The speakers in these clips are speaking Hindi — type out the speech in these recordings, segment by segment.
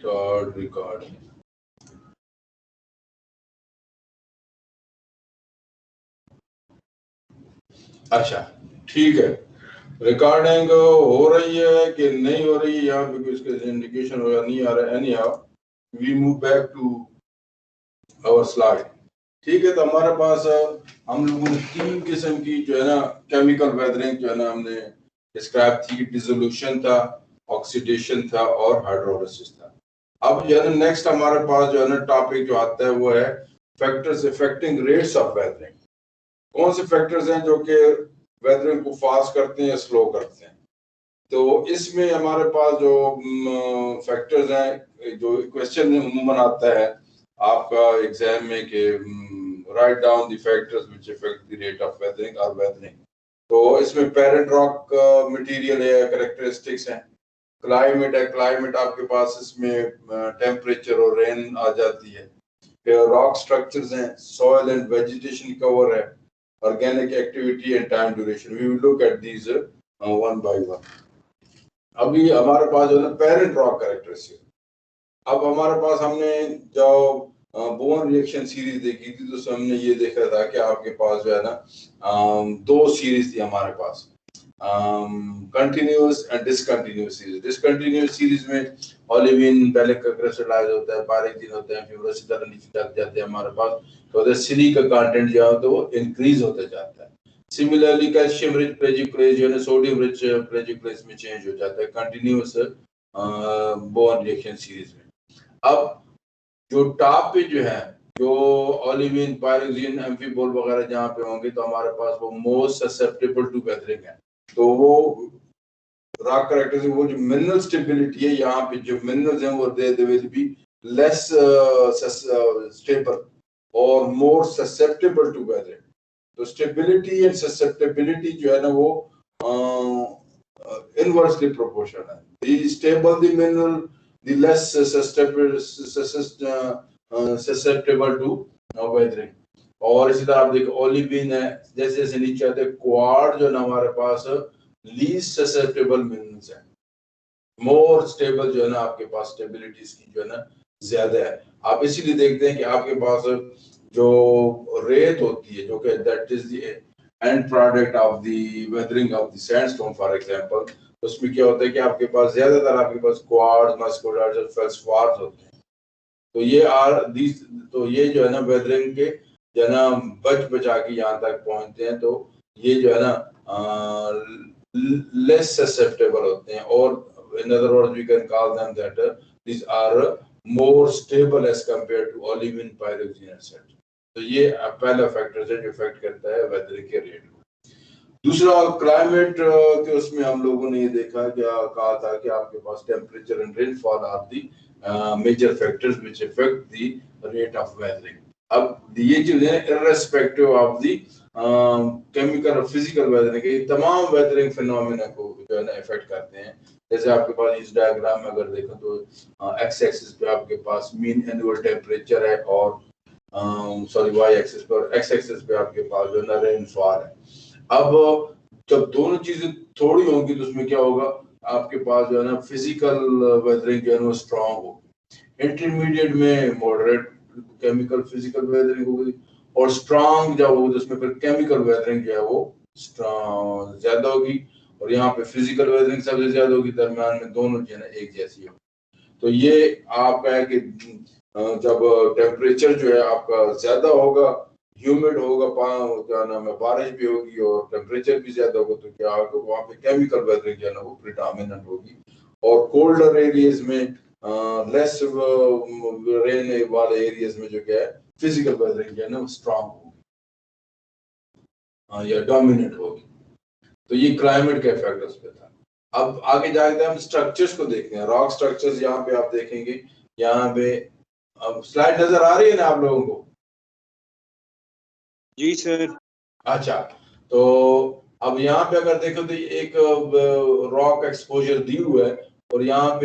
Start recording. अच्छा ठीक है, रिकॉर्डिंग हो रही है कि नहीं हो रही है, यहाँ पे कुछ इंडिकेशन हो या नहीं आ रहा है। Anyhow we move back to our slide. ठीक है, तो हमारे पास हम लोगों ने 3 किस्म की जो है ना केमिकल वेदरिंग जो है ना हमने डिस्क्राइब थी। डिसोल्यूशन था, ऑक्सीडेशन था और हाइड्रोलिसिस था। अब जो है ना नेक्स्ट हमारे पास जो है ना टॉपिक जो आता है वो है factors affecting rates of weathering. कौन से फैक्टर्स हैं जो कि वेदरिंग को फास्ट करते हैं या स्लो करते हैं। तो इसमें हमारे पास जो फैक्टर्स हैं, जो क्वेश्चन उम्मूमन आता है आपका एग्जाम में कि write down the factors which affect the rate of weathering और वेदरिंग। तो इसमें पेरेंट रॉक मटेरियल है, कैरेक्टरिस्टिक्स हैं, क्लाइमेट है, क्लाइमेट आपके पास इसमें टेम्परेचर और रेन आ जाती है। फिर रॉक स्ट्रक्चर्स हैं, सॉइल एंड वेजिटेशन कवर है, organic activity and time duration. We will look at these one by one. अभी हमारे पास जो है ना पेरेंट रॉक कैरेक्टरिस्टिक। अब हमारे पास हमने जो बोन रिएक्शन सीरीज देखी थी तो उसमें हमने ये देखा था कि आपके पास जो है ना 2 सीरीज थी हमारे पास, continuous and discontinuous series. Discontinuous series में ओलिविन पहले क्रिस्टलाइज होता है, पायरेक्सिन होते हैं, फिर वो इसी तरह नीचे चल जाते हैं हमारे पास, तो सिलिका कंटेंट जो है तो वो इंक्रीज होता जाता है। सिमिलरली कैल्शियम रिच प्लेजिकुलेज जो है ना सोडियम रिच प्लेजिकुलेज में चेंज हो जाता है कंटिन्यूअस बोन रिएक्शन सीरीज में। अब जो टॉप पे जो है, जो ओलिविन, पायरेक्सिन, एम्फीबोल वगैरह जहाँ पे होंगे तो हमारे पास वो मोस्ट ससेप्टेबल टू वेदरिंग है। तो वो रॉक कैरेक्टरिस्टिक, वो जो मिनरल स्टेबिलिटी है, यहाँ पे जो मिनरल्स हैं वो they will be less stable और मोर ससेप्टेबल टू वेदरिंग। तो स्टेबिलिटी एंड ससेप्टेबिलिटी जो है ना वो इनवर्सली प्रोपोर्शनल है। The stable the mineral, the less susceptible to weathering। और इसी तरह आप देखो ओलिविन है, जैसे जैसे नीचे आते हैं क्वार्ट जो ना हमारे पास लीस्ट ससेप्टेबल मिनरल्स है, मोर स्टेबल जो है ना आपके पास स्टेबिलिटी इसकी जो है ना ज्यादा है। आप इसीलिए देखते हैं कि आपके पास जो रेत होती है जो कि that is the end product of the weathering of the sandstone for example, उसमें क्या होता है कि आपके पास ज्यादातर आपके पास क्वार्ट्ज, मस्कोडाइट्स और फेल्सपार्स होते हैं। तो ये तो ये जो है ना वेदरिंग के जो है ना बचा के यहाँ तक पहुंचते हैं, तो ये जो है ना लेस ससेप्टेबल होते हैं, और in other words we can call them that these are more stable as compared to olivine, pyroxene etc. तो ये पहला फैक्टर है जो इफेक्ट करता है वेदर के रेट को। दूसरा क्लाइमेट के उसमें हम लोगों ने ये देखा क्या कहा था कि आपके पास temperature and rainfall are the major factors which affect the rate of weathering. अब ये चीजें इररेस्पेक्टिव ऑफ द केमिकल और फिजिकल वेदरिंग के तमाम वेदरिंग फिनोमेना को जो है ना इफेक्ट करते हैं। जैसे आपके पास इस डायग्राम में अगर देखें तो एक्स एक्सिस पे आपके पास मीन एनुअल टेम्परेचर है और सॉरी वाई एक्सिस पर, एक्स एक्सिस पे आपके पास जो है ना रेनफॉल है। अब जब दोनों चीजें थोड़ी होंगी तो उसमें क्या होगा, आपके पास जो है ना फिजिकल वेदरिंग जो है वो स्ट्रांग होगी, इंटरमीडिएट में मॉडरेट केमिकल फिजिकल वेदरिंग होगी, और स्ट्रांग जब होगी तो उसमें फिर केमिकल वेदरिंग जो है वो स्ट्रांग ज्यादा होगी, और यहाँ पे फिजिकल वेदरिंग सबसे ज्यादा होगी, दरम्यान में दोनों जो है ना एक जैसी होगी। तो ये आपका है कि जब टेम्परेचर जो है आपका ज्यादा होगा, ह्यूमिड होगा, क्या नाम है, बारिश भी होगी और टेम्परेचर भी ज्यादा होगा, तो क्या होगा वहाँ पे केमिकल वेदरिंग जो है ना वो प्रिडोमिनेंट होगी, और कोल्डर एरियाज में लेस रेन वाले एरियाज में जो क्या है फिजिकल वेदरिंग जो है ना स्ट्रांग होगी या डोमिनेंट होगी। तो ये क्लाइमेट के इफेक्ट उस पर था। अब आगे जाके हम स्ट्रक्चर्स को देखते हैं, रॉक स्ट्रक्चर्स। यहाँ पे आप देखेंगे, यहाँ पे अब स्लाइड नजर आ रही है ना आप लोगों को? जी सर। अच्छा, तो अब यहाँ पे अगर देखो तो एक रॉक एक्सपोजर दी हुआ है, और यहाँ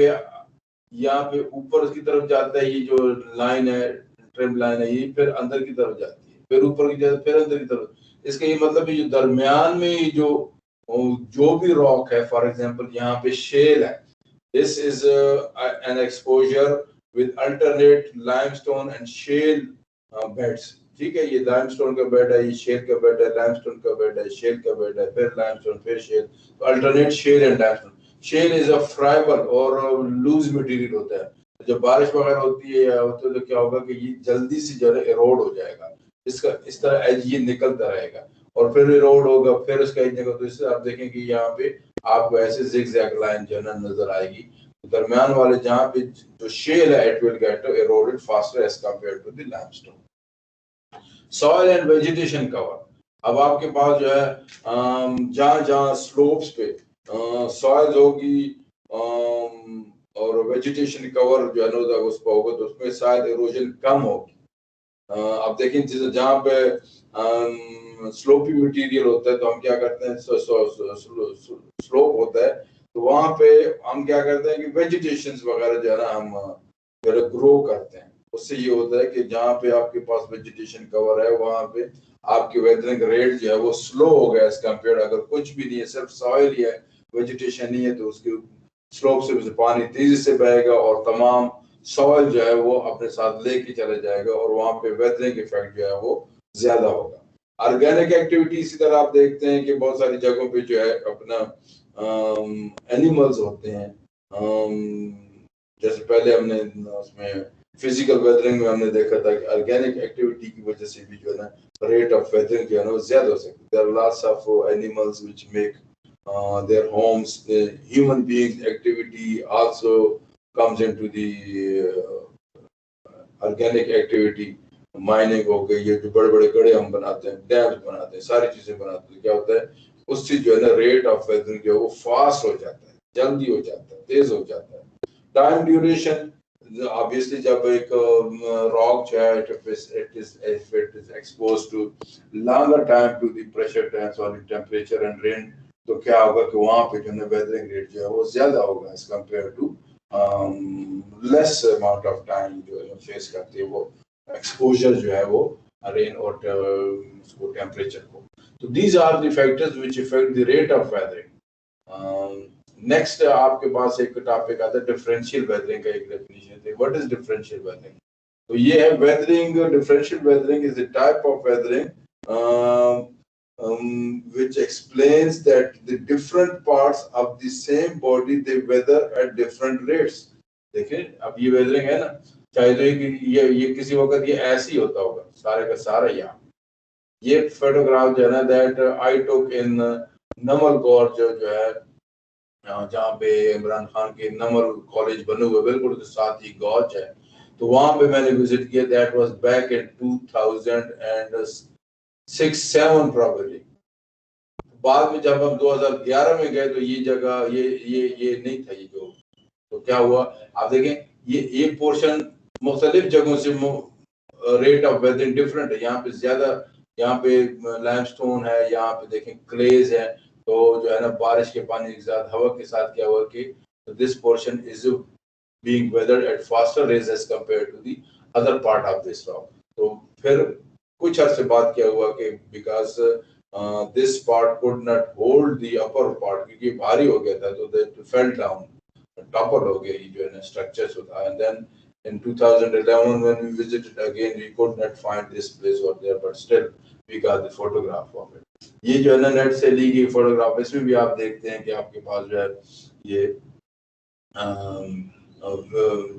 पे ऊपर की तरफ जाता है, ये जो लाइन है ट्रिम लाइन है, ये फिर अंदर की तरफ जाती है, फिर ऊपर की जाती है, फिर अंदर की तरफ। इसका ये मतलब ये जो दरमियान में जो भी रॉक है, फॉर एग्जांपल यहाँ पे शेल है, This is an exposure with alternate limestone and shale beds. ठीक है, ये लाइमस्टोन का बेड है, ये शेल का बेड है, लाइमस्टोन का बेड है, शेल का बेड है, फिर लाइमस्टोन, फिर शेल, तो alternate shale and limestone. Shale is a friable और लूज मटेरियल होता है. जब बारिश वगैरह होती है या होता है तो क्या होगा कि ये जल्दी से जो है एरोड हो जाएगा, इसका इस तरह एज ये निकलता रहेगा और फिर एरोड होगा, फिर उसका एज निकलता. तो इससे आप देखें कि यहाँ पे आपको ऐसे जिगजैग लाइन जो है ना नजर आएगी. दरमियान वाले जहाँ पे जो शेल है it will get eroded faster as compared to the limestone. Soil and vegetation cover. अब आपके पास जो है जहाँ जहाँ स्लोप्स पे सॉइल होगी और वेजिटेशन कवर जो है ना उस पर होगा तो उसमें शायद इरोजन कम होगी. अब देखें जहाँ पे स्लोपी मटेरियल होता है तो हम क्या करते हैं, स्लोप होता है तो वहां पे हम क्या करते हैं कि वेजिटेशंस वगैरह जो है ना हम ग्रो करते हैं. उससे ये होता है कि जहाँ पे आपके पास वेजिटेशन कवर है वहां पे आपकी वेदरिंग रेट जो है वो स्लो हो गया एज कम्पेयर. अगर कुछ भी नहीं है, सिर्फ सॉइल ही है, वेजिटेशन नहीं है, तो उसके स्लोप से पानी तेजी से बहेगा और तमाम सॉइल जो है वो अपने साथ लेके चले जाएगा और वहां पे वेदरिंग इफेक्ट जो है वो ज्यादा होगा. ऑर्गेनिक एक्टिविटी इसी तरह आप देखते हैं कि बहुत सारी जगहों पे जो है अपना एनिमल्स होते हैं. जैसे पहले हमने उसमें फिजिकल वेदरिंग में हमने देखा था कि ऑर्गेनिक एक्टिविटी की वजह से भी जो है ना रेट ऑफ वेदरिंग जो है ना वो ज्यादा हो सकती है. There are lots of animals which make their homes. The human beings activity also comes into the organic activity. Mining हो गई, ये जो बड़े बड़े गड्ढे हम बनाते हैं, डैम्स बनाते हैं, सारी चीजें बनाते हैं, क्या होता है उससे जो है ना रेट ऑफ वेदरिंग जो है वो फास्ट हो जाता है, जल्दी हो जाता है, तेज हो जाता है. टाइम ड्यूरेशन, obviously जब एक रॉक जो है if it is exposed to longer time to the pressure temps or the temperature and rain, तो क्या होगा कि वहां पे जो है वेदरिंग रेट जो है वो ज्यादा होगा as compare to less amount of time जो है फेस करती है वो एक्सपोजर जो है वो रेन और उसको टेम्परेचर को. तो these are the factors which affect the rate of weathering. Next आपके पास एक टॉपिक आता है डिफरेंशियल वेदरिंग का. एक डेफिनेशन है, व्हाट इज डिफरेंशियल वेदरिंग. तो ये है weathering, differential weathering is the type of weathering which explains that the different parts of the same body they weather at different rates. देखिए अब ये वेदरिंग है ना, चाहे तो ये किसी वक्त ये ऐसे ही होता होगा सारे का सारा. यहाँ ये फोटोग्राफ जो है ना that I took in Namal gorge जो है जहाँ पे इमरान खान के नमल कॉलेज बने हुए बिल्कुल तो साथ ही गॉर्ज है, तो वहां पे मैंने विजिट किया. That was back in 2006-7 probably. बाद में जब हम 2011 में गए तो ये जगह ये नहीं था ये जो. तो क्या हुआ आप देखें ये पोर्शन मुख्तलिफ जगहों से रेट ऑफ वेदरिंग डिफरेंट है. यहाँ पे ज्यादा, यहाँ पे लाइमस्टोन है, यहाँ पे देखें क्लेज है, तो जो है ना बारिश के पानी के साथ हवा के साथ क्या हुआ कि this portion is being weathered at faster rates as compared to the other part of this rock. तो फिर कुछ अर्से बाद क्या हुआ कि because this part could not hold the upper part, क्योंकि भारी हो गया था तो दैट फेल डाउन, टॉपर हो गया ये जो है ना स्ट्रक्चर्स होता है. And then in 2011 when we visited again we could not find this place over there, but still we got the photograph of it. ये जो है ना नेट से ली गई फोटोग्राफ, इसमें भी आप देखते हैं कि आपके पास जो है ये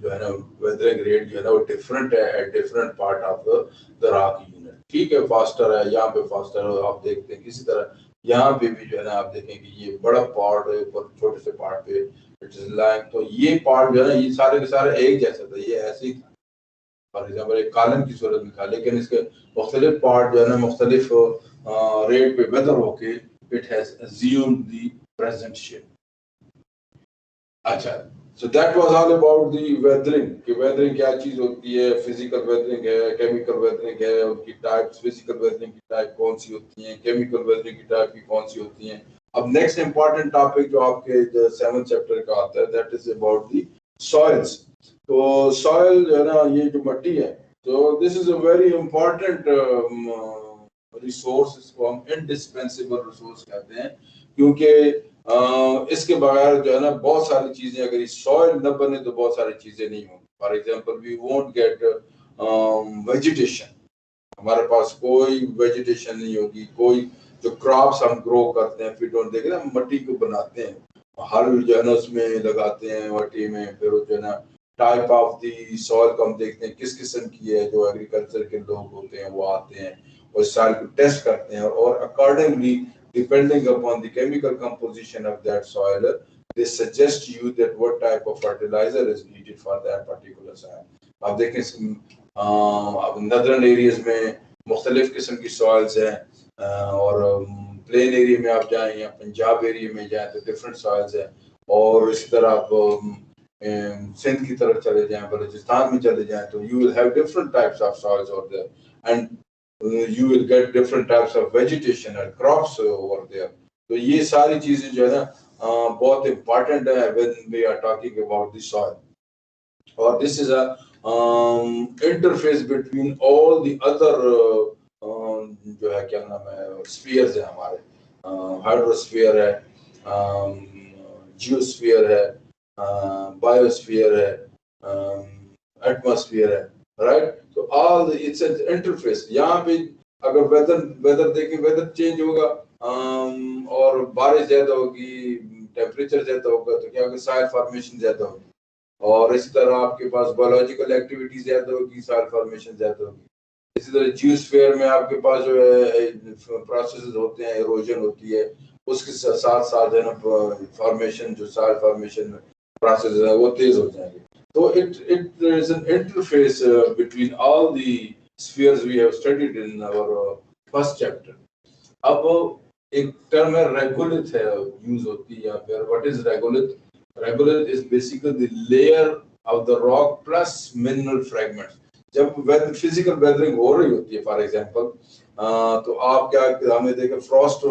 जो है ना वेदरिंग रेट जो है ना वो डिफरेंट है at different part of the rock unit. ठीक है, फास्टर है, यहाँ पे फास्टर है, आप देखते हैं किसी तरह यहाँ पे भी जो है ना आप देखें कि ये बड़ा पार्ट है ऊपर छोटे से पार्ट पे इट इज लाइक. तो ये पार्ट जो है ना ये सारे के सारे एक जैसा था, ये ऐसे ही था फॉर एग्जाम्पल एक कॉलम की सूरत में था, लेकिन इसके मुख्तलिफ पार्ट जो है ना मुख्तलिफ रेट पे वेदर होके it has assumed the present shape. अच्छा, so that was all about the weathering कि weathering क्या चीज होती है. फिजिकल वेदरिंग है, केमिकल वेदरिंग है, उनकी टाइप्स, फिजिकल वेदरिंग की टाइप कौन सी होती हैं, केमिकल वेदरिंग की टाइप की कौन सी होती हैं. अब नेक्स्ट इंपॉर्टेंट टॉपिक जो आपके 7th चैप्टर का आता है that is about the soils. तो सॉइल जो है ना ये जो मिट्टी है, तो this is a very important resource, इसको हम इंडिस्पेंसिबल रिसोर्स कहते हैं, क्योंकि इसके बगैर जो है ना बहुत सारी चीजें, अगर ये सॉइल न बने तो बहुत सारी चीजें नहीं होंगी। For example we won't get vegetation, हमारे पास कोई वेजिटेशन नहीं होगी, कोई जो क्रॉप्स हम ग्रो करते हैं, फिर डोंट देखे ना, मट्टी को बनाते हैं, हल जो है ना उसमें लगाते हैं मट्टी में, फिर जो है ना टाइप ऑफ दी सॉइल को हम देखते हैं किस किस्म की है, जो एग्रीकल्चर के लोग होते हैं वो आते हैं और सॉइल को टेस्ट करते हैं और accordingly depending upon the chemical composition of that soil they suggest you that what type of fertilizer is needed for that particular soil. आप देखें अब नदरन एरियाज में मुख्तलिफ किस्म की सॉइल्स हैं और प्लेन एरिया में आप जाएं या पंजाब एरिया में जाएं तो डिफरेंट सॉइल्स हैं, और इसी तरह आप सिंध की तरफ चले जाएं, बलूचिस्तान में चले जाएं तो you will have different types of soils over there and you will get different types of vegetation and crops over there. तो ये सारी चीजें जो है ना बहुत इम्पोर्टेंट है when we are talking about the soil, और this is a interface between all the other जो है क्या नाम है स्फीयर्स है हमारे, हाइड्रोस्फीयर है, जियोस्फीयर है, बायोस्फीयर है, एटमॉस्फेयर है, राइट। तो ऑल इट्स एन इंटरफेस। यहाँ पे अगर वेदर देखें, वेदर चेंज होगा और बारिश ज्यादा होगी, टेम्परेचर ज्यादा होगा तो क्या होगा, सॉइल फॉर्मेशन ज्यादा होगी, और इसी तरह आपके पास बायोलॉजिकल एक्टिविटी ज्यादा होगी, सॉइल फॉर्मेशन ज्यादा होगी। इसी तरह जियोस्फीयर में आपके पास जो है प्रोसेसेस होते हैं, इरोजन होती है, उसके साथ साथ है ना फॉर्मेशन, जो सॉइल फॉर्मेशन प्रोसेस है वो तेज हो जाएंगे। तो it is an interface between all the spheres we have studied in our first chapter. अब एक टर्म है रेगुलिथ है, यूज होती है यहाँ पे। What is regolith? Regolith is basically the layer of the rock plus mineral fragments. जब फिजिकल वेदरिंग हो रही होती है फॉर एग्जांपल, तो आप क्या हमने देखा फ्रॉस्ट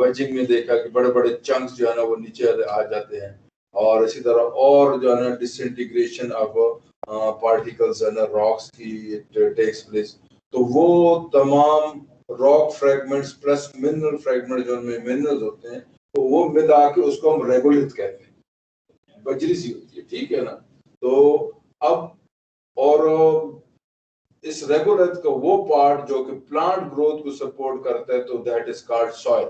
वेजिंग में देखा कि बड़े बड़े चंक्स जो है ना वो नीचे आ जाते हैं, और इसी तरह और जो है ना डिसइंटीग्रेशन ऑफ पार्टिकल्स है ना रॉक्स की टेक्स प्लेस। तो वो तमाम rock fragments plus mineral fragment जो उनमें मिनरल्स होते हैं तो वो मिला के उसको हम रेगुलिथ कहते हैं, बजरी सी होती है, ठीक है ना। तो अब और इस रेगुलिथ का वो पार्ट जो कि प्लांट ग्रोथ को सपोर्ट करता है तो दैट इज कॉल्ड सॉइल।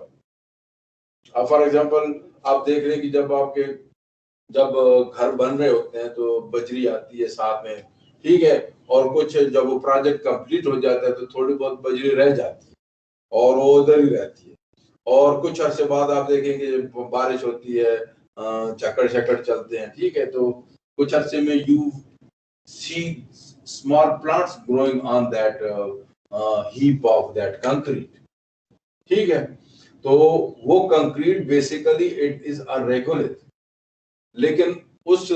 अब फॉर एग्जांपल आप देख रहे हैं कि जब घर बन रहे होते हैं तो बजरी आती है साथ में, ठीक है, और कुछ जब वो प्रोजेक्ट कंप्लीट हो जाता है तो थोड़ी बहुत बजरी रह जाती है और वो उधर ही रहती है, और कुछ अरसे बाद आप देखेंगे जब बारिश होती है, चक्कर शक्कर चलते हैं, ठीक है, तो कुछ अरसे में you see small plants growing on that heap of that concrete, ठीक है। तो वो concrete basically it is a regolith, लेकिन उस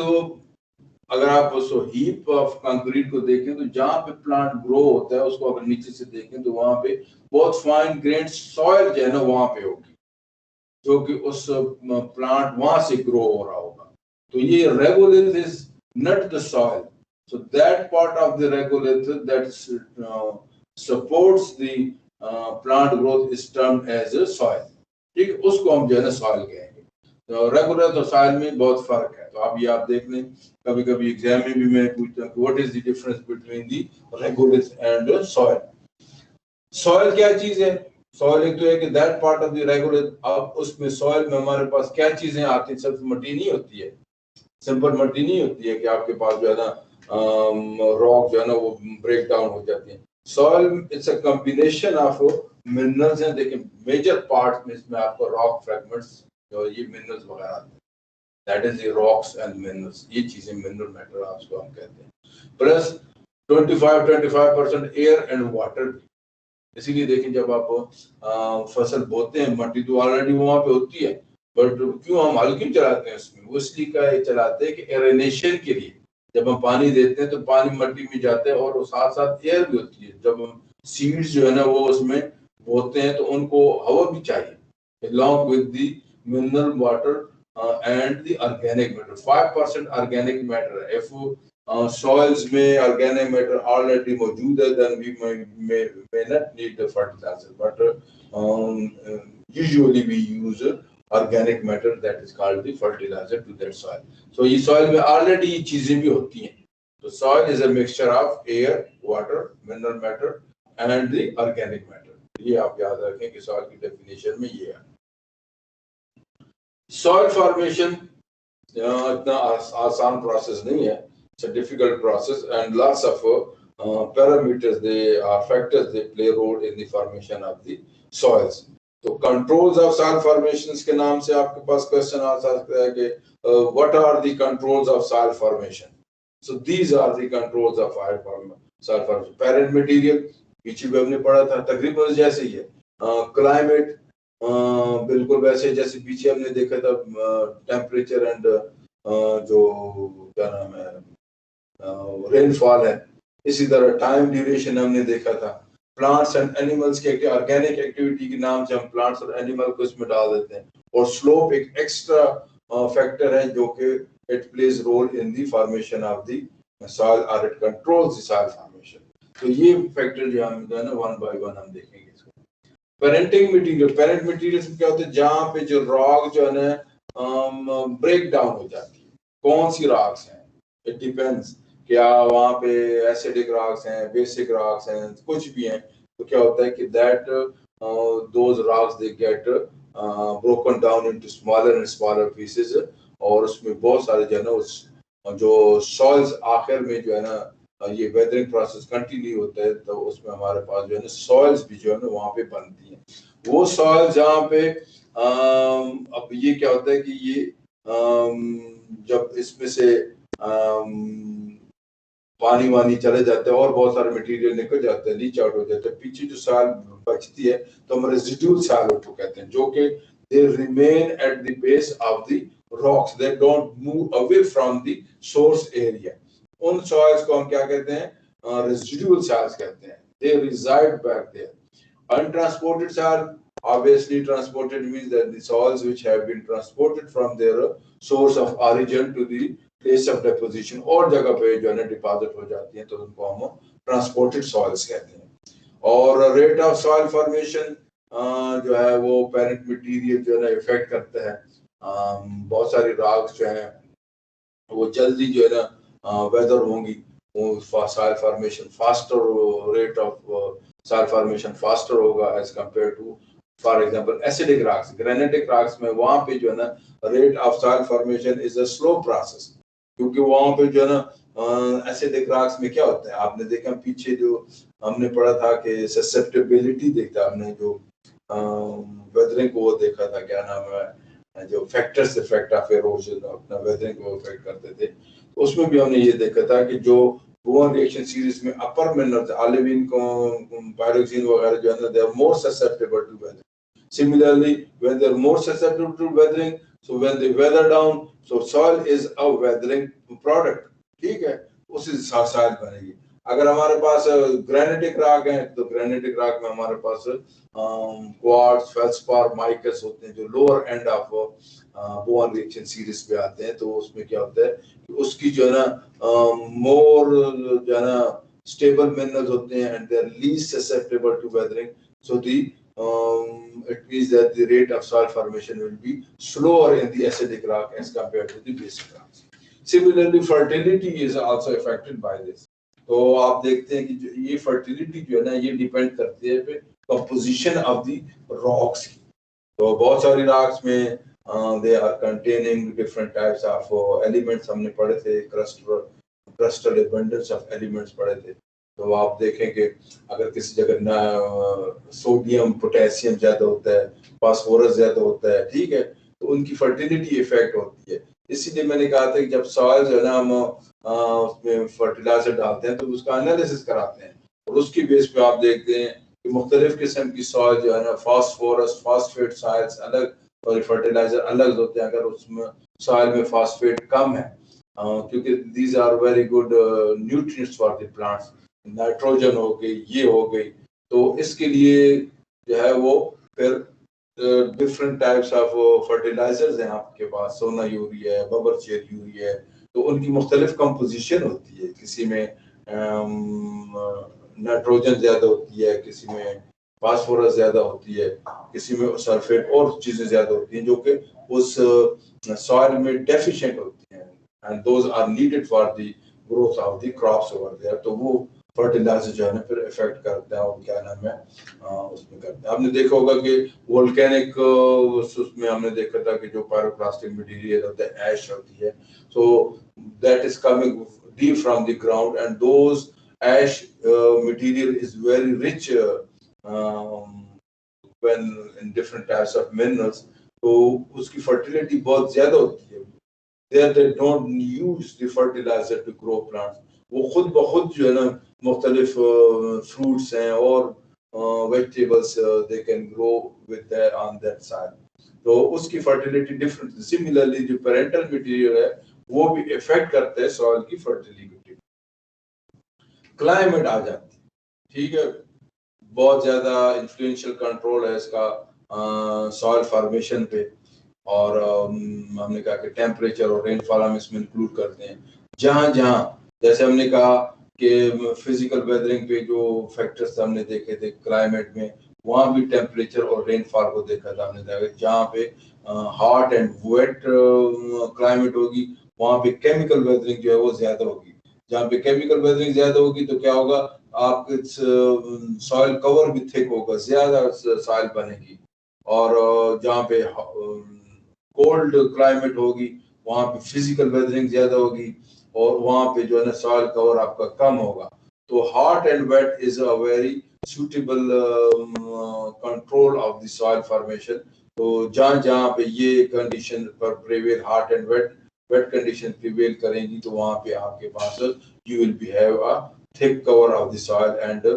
अगर आप उस हीप ऑफ कंक्रीट को देखें तो जहां पे प्लांट ग्रो होता है उसको अगर नीचे से देखें तो वहां पे बहुत फाइन ग्रेन सॉइल जो है ना वहां पे होगी, जो कि उस प्लांट वहां से ग्रो हो रहा होगा। तो ये regolith is not the soil, so that part of the regolith that supports the plant growth is termed as a soil, ठीक है, उसको हम जो है ना सॉइल कहेंगे। तो रेगुलर और सॉइल में बहुत फर्क है। तो अब ये आप देख लें, कभी कभी एग्जाम में भी मैं पूछता हूँ what is the difference between the regolith and soil. Soil क्या चीज है? सॉइल एक तो है कि that part of the regolith. अब उसमें सॉइल में हमारे पास क्या चीजें आती हैं? सिर्फ मट्टी नहीं होती है, सिंपल मट्टी नहीं होती है कि आपके पास जो है ना रॉक जो है ना वो ब्रेक डाउन हो जाती है। Soil it's a combination of minerals हैं। देखिए मेजर पार्ट में इसमें आपको रॉक फ्रेगमेंट्स जो ये मिनरल्स वगैरह आते हैं, that is the rocks and minerals, ये चीजें मिनरल मेटर आपको हम कहते हैं। Plus 25% air and water. इसीलिए देखिए जब आप फसल बोते हैं मट्टी तो ऑलरेडी वहां पे होती है, बट क्यों हम हल क्यों चलाते हैं उसमें? वो इसलिए का चलाते हैं कि एरेनेशन के लिए। जब हम पानी देते हैं तो पानी मट्टी में जाता है और साथ साथ एयर भी होती है। जब हम सीड्स जो है ना वो उसमें बोते हैं तो उनको हवा भी चाहिए along with the mineral water and the organic matter. 5% organic matter. If soils में organic matter already मौजूद है then we may not need the fertilizer, but usually we use organic matter that is called the fertilizer to that soil. So ये सॉइल में ऑलरेडी ये चीजें भी होती हैं। तो soil is a mixture of air, water, mineral matter and the organic matter. ये आप याद रखें कि सॉइल की डेफिनेशन में ये है। सॉइल फॉर्मेशन इतना आसान प्रोसेस नहीं है, it's a difficult process and lots of parameters, they are factors, they play a role in the formation of the soils. तो controls of soil formations के नाम से आपके पास क्वेश्चन आ सकता है कि what are the controls of soil formation? So these are the controls of soil formation. Parent material पीछे भी हमने पढ़ा था, तकरीबन जैसे ही है। क्लाइमेट बिल्कुल वैसे जैसे पीछे हमने देखा था, टेम्परेचर एंड जो क्या नाम है रेनफॉल है, इसी तरह टाइम ड्यूरेशन हमने देखा था। प्लांट्स एंड एनिमल्स के ऑर्गेनिक एक्टिविटी के नाम से हम प्लांट्स और एनिमल को इसमें डाल देते हैं। और स्लोप एक एक्स्ट्रा फैक्टर है जो कि it plays role in the formation of the soil और it controls the soil formation. तो ये फैक्टर जो हम जो है ना वन बाय वन हम देखेंगे इसको। पेरेंटिंग मटेरियल, पेरेंट मटेरियल से क्या होता है, जहाँ पे जो रॉक जो है ना ब्रेक डाउन हो जाती है। कौन सी रॉक्स हैं, इट डिपेंड्स, क्या वहाँ पे एसिडिक रॉक्स हैं, बेसिक रॉक्स हैं, कुछ भी हैं, तो क्या होता है कि that those rocks they get broken down into smaller and smaller pieces, और उसमें बहुत सारे जो है ना उस जो सॉइल्स आखिर में जो है ना ये वेदरिंग प्रोसेस कंटिन्यू होता है, तो उसमें हमारे पास जो है ना सॉइल्स भी जो है ना वहाँ पे बनती हैं। वो सॉइल जहाँ पे अब ये क्या होता है कि ये जब इसमें से पानी वानी चले जाते हैं और बहुत सारे मटेरियल निकल जाते हैं, लीच आउट हो जाते हैं, पीछे जो सॉइल बचती है तो हम रेजिडुअल सॉइल उसको कहते हैं, जो कि they remain at the base of the rocks, they don't move away from the source area. उन सॉइल्स को हम क्या कहते हैं, रेजिडुअल सॉइल्स कहते हैं, they reside back there. Untransported soil, obviously transported means that the soils which have been transported from their source of origin to the place of deposition और जगह पे जो है ना डिपॉजिट हो जाती हैं, तो उनको हम ट्रांसपोर्टेड सॉइल्स कहते हैं। और रेट ऑफ सॉइल फॉर्मेशन जो है वो पेरेंट मटेरियल जो है ना इफेक्ट करता है। बहुत सारी रॉक्स जो हैं वो जल्दी जो है ना वेदर होंगी, वो soil formation faster, rate of soil formation faster होगा as compared to for example acidic rocks, granitic rocks में वहाँ पे जो है ना rate of soil formation is a slow process, क्योंकि वहाँ पे जो है ना acidic rocks में क्या होता है, आपने देखा पीछे जो हमने पढ़ा था कि susceptibility देखा हमने, जो weathering को वो देखा था, क्या नाम है, जो factors effect of erosion अपना weathering को affect करते थे, तो उसमें भी हमने ये देखा था कि जो बोन रिएक्शन सीरीज में अपर मिनरल्स ऑलिविन को पायरोक्सिन वगैरह जो है ना they are more susceptible to weathering. Similarly when they are more susceptible to weathering, so when they weather down, so soil is a weathering product, ठीक है, उसी सॉइल बनेगी। अगर हमारे पास ग्रेनाइटिक रॉक है तो ग्रेनाइटिक रॉक में हमारे पास क्वार्ट्ज, फेल्सपार, माइकस होते हैं जो lower end of bone reaction series पे आते हैं, तो उसमें क्या होता है कि उसकी जो है ना मोर जो है ना स्टेबल मिनरल्स होते हैं and they are least susceptible to weathering, so the it means that the rate of soil formation will be slower in the acidic rock as compared to the basic rocks. Similarly, fertility is also affected by this. तो आप देखते हैं कि ये फर्टिलिटी जो है ना ये डिपेंड करती है पे कंपोजिशन ऑफ द रॉक्स की। तो बहुत सारी रॉक्स में they are containing different types of elements, हमने पढ़े थे क्रस्टल एबंडेंस ऑफ एलिमेंट्स पढ़े थे। तो आप देखें कि अगर किसी जगह ना सोडियम पोटेशियम ज्यादा होता है, फास्फोरस ज्यादा होता है, ठीक है, तो उनकी फर्टिलिटी इफेक्ट होती है। इसीलिए मैंने कहा था कि जब सॉइल जो है ना हम उसमें फर्टिलाइजर डालते हैं तो उसका एनालिसिस कराते हैं, और उसकी बेस पे आप देखते हैं कि मुख्तलिफ किस्म की सॉइल जो है ना फास्फोरस फास्फेट सॉइल्स अलग और फर्टिलाइजर अलग होते हैं। अगर उसमें सॉइल में फास्फेट कम है, क्योंकि these are very good nutrients for the plants, nitrogen हो गई, ये हो गई, तो इसके लिए जो है वो फिर डिफरेंट टाइप्स ऑफ फर्टिलाइजर्स हैं आपके पास, सोना यूरिया है, बबरचेर यूरिया है, तो उनकी मुख्तलिफ कंपोजिशन होती है, किसी में नाइट्रोजन ज्यादा होती है, किसी में फास्फोरस ज्यादा होती है, किसी में सल्फेट और चीजें ज्यादा होती हैं जो कि उस सॉइल में डेफिशिएंट होती हैं, and those are needed for the growth of the crops over there. तो वो फर्टिलाइजर जो है ना फिर इफेक्ट करता है और क्या नाम है उसमें करता है। आपने देखा होगा कि वोल्केनिक उसमें हमने देखा था कि जो पायरोक्लास्टिक मटेरियल होता है, ऐश होती है, so that is coming deep from the ground, and those ash material is very rich when in different types of minerals, तो उसकी fertility बहुत ज्यादा होती है। There they don't use the fertilizer to grow plants, वो खुद ब खुद जो है ना मुख्तलिफ fruits हैं और vegetables they can grow with that on that side, तो उसकी fertility different। Similarly जो parental material है वो भी इफेक्ट करते हैं सॉइल की फर्टिलिटी। क्लाइमेट आ जाती है, ठीक है, बहुत ज्यादा इन्फ्लुएंशियल कंट्रोल है इसका सॉइल फॉर्मेशन पे, और हमने कहा कि टेम्परेचर और रेनफॉल हम इसमें इंक्लूड करते हैं। जहां जहां जैसे हमने कहा कि फिजिकल वेदरिंग पे जो फैक्टर्स हमने देखे थे क्लाइमेट में, वहां भी टेम्परेचर और रेनफॉल को देखा था हमने, देखा जहाँ पे हॉट एंड वेट क्लाइमेट होगी वहां पे केमिकल वेदरिंग जो है वो ज्यादा होगी। जहाँ पे केमिकल वेदरिंग ज्यादा होगी तो क्या होगा, आपके सॉइल कवर भी थिक होगा, ज्यादा सॉइल बनेगी, और जहाँ पे कोल्ड क्लाइमेट होगी वहां पे फिजिकल वेदरिंग ज्यादा होगी और वहां पे जो है ना सॉइल कवर आपका कम होगा। तो hot and wet is a very suitable control of the soil formation. तो जहाँ जहाँ पे ये कंडीशन पर prevail, hot and wet condition prevail करेंगी, तो वहां पे आपके पास you will be have a thick cover of the soil, and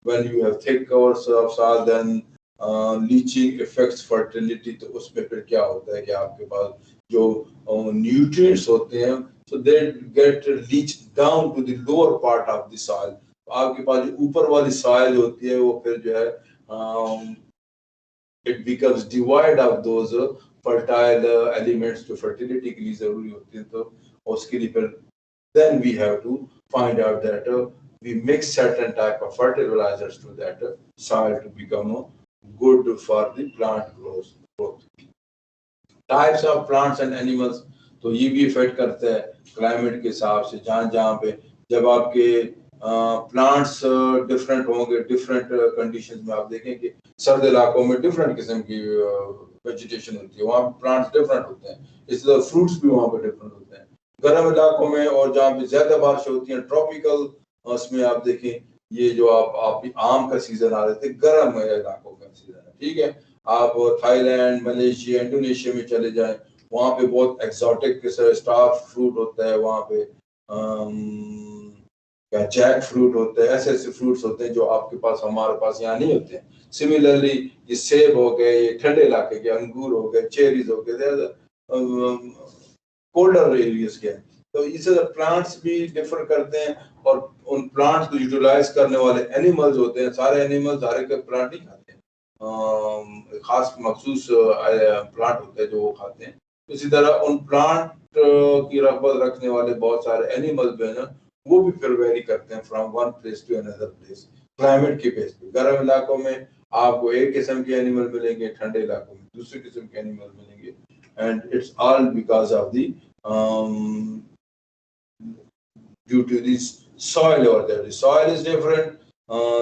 when you have thick cover of soil then leaching effects fertility. तो उसमें फिर क्या होता है कि आपके पास जो न्यूट्रिएंट्स होते हैं so they get leached down to the lower part of the soil। आपके पास जो ऊपर वाली सॉइल होती है वो फिर जो है it becomes devoid of those fertile elements जो fertility के लिए जरूरी होती है। तो उसके लिए फिर then we have to find out that we mix certain type of fertilizers to that soil to become good for the plant growth। Types of plants and animals, तो ये भी इफेक्ट करता है क्लाइमेट के हिसाब से। जहाँ जहाँ पे जब आपके प्लांट्स डिफरेंट होंगे, डिफरेंट कंडीशंस में आप देखें कि सर्द इलाकों में डिफरेंट किस्म की वेजिटेशन होती है, वहाँ प्लांट्स डिफरेंट होते हैं, इसलिए फ्रूट्स भी वहाँ पे डिफरेंट होते हैं। गर्म इलाकों में और जहाँ पे ज्यादा बारिश होती है ट्रॉपिकल, उसमें आप देखें ये जो आप आम का सीजन आ रहे थे, गर्म इलाकों का सीजन है, ठीक है। आप थाईलैंड, मलेशिया, इंडोनेशिया में चले जाएं, वहाँ पे बहुत एक्सोटिक स्टार फ्रूट होता है, वहाँ पे क्या जैक फ्रूट होते हैं, ऐसे ऐसे फ्रूट्स होते हैं जो आपके पास हमारे पास यहाँ नहीं होते हैं। सिमिलरली ये सेब हो गए, ये ठंडे इलाके के अंगूर हो गए, चेरीज हो गए, कोल्डर एरियाज के। तो इसे प्लांट्स भी डिफर करते हैं और उन प्लांट्स को यूटिलाइज करने वाले एनिमल्स होते हैं। सारे एनिमल्स हर एक प्लांट नहीं खाते हैं, खास मखसूस प्लांट होते हैं जो वो खाते हैं। इसी तरह उन प्लांट की रगबत रखने वाले बहुत सारे एनिमल्स भी हैं, वो भी फिर वेरी करते हैं from one place to another place, climate के बेस पे। गर्म इलाकों में आपको एक किस्म के एनिमल मिलेंगे, ठंडे इलाकों में दूसरे किस्म के एनिमल मिलेंगे, and it's all because of the due to this soil over there. The soil is different,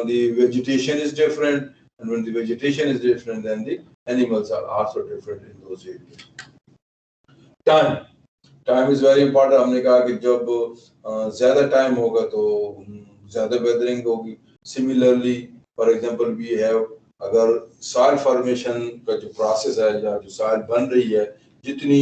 the vegetation is different, and when the vegetation is different, then the animals are also different in those areas. Time is very important। हमने कहा कि जब ज्यादा टाइम होगा तो ज्यादा वेदरिंग होगी। Similarly for example we have, अगर सॉइल फॉर्मेशन का जो प्रोसेस है या जो सॉइल बन रही है, जितनी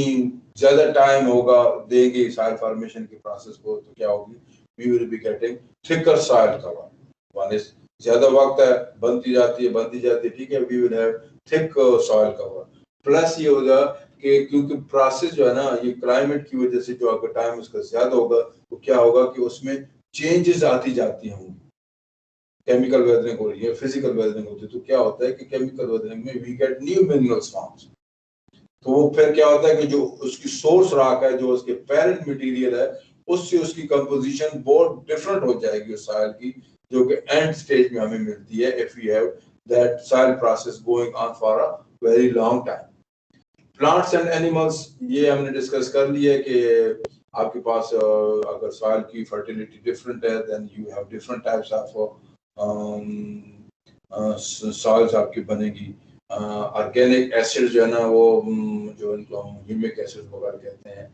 ज्यादा टाइम होगा देंगे सॉइल फॉर्मेशन के प्रोसेस को, तो क्या होगी, we will be getting thicker soil cover. One is ज्यादा वक्त है, बनती जाती है, ठीक है, we will have thick soil cover. Plus ये होगा कि क्योंकि प्रोसेस जो है ना ये क्लाइमेट की वजह से जो अगर टाइम उसका ज्यादा होगा तो क्या होगा कि उसमें चेंजेस आती जाती होंगी। केमिकल वेदरिंग हो रही है, फिजिकल वेदरिंग होती है, तो क्या होता है कि केमिकल वेदरिंग में we get new minerals forms. तो वो फिर क्या होता है कि जो उसकी सोर्स रॉक है, जो उसके पेरेंट मटेरियल है, उससे उसकी कंपोजिशन बहुत डिफरेंट हो जाएगी उस सॉइल की, जो कि एंड स्टेज में हमें मिलती है if we have that soil process going on for a very long time. Plants and animals, ये हमने डिस्कस कर लिया कि आपके पास अगर सॉइल की फर्टिलिटी डिफरेंट है then you have different types of soils आपकी बनेगी. ऑर्गेनिक एसिड जो है ना वो जो इनको हम ह्यूमिक एसिड वगैरह कहते हैं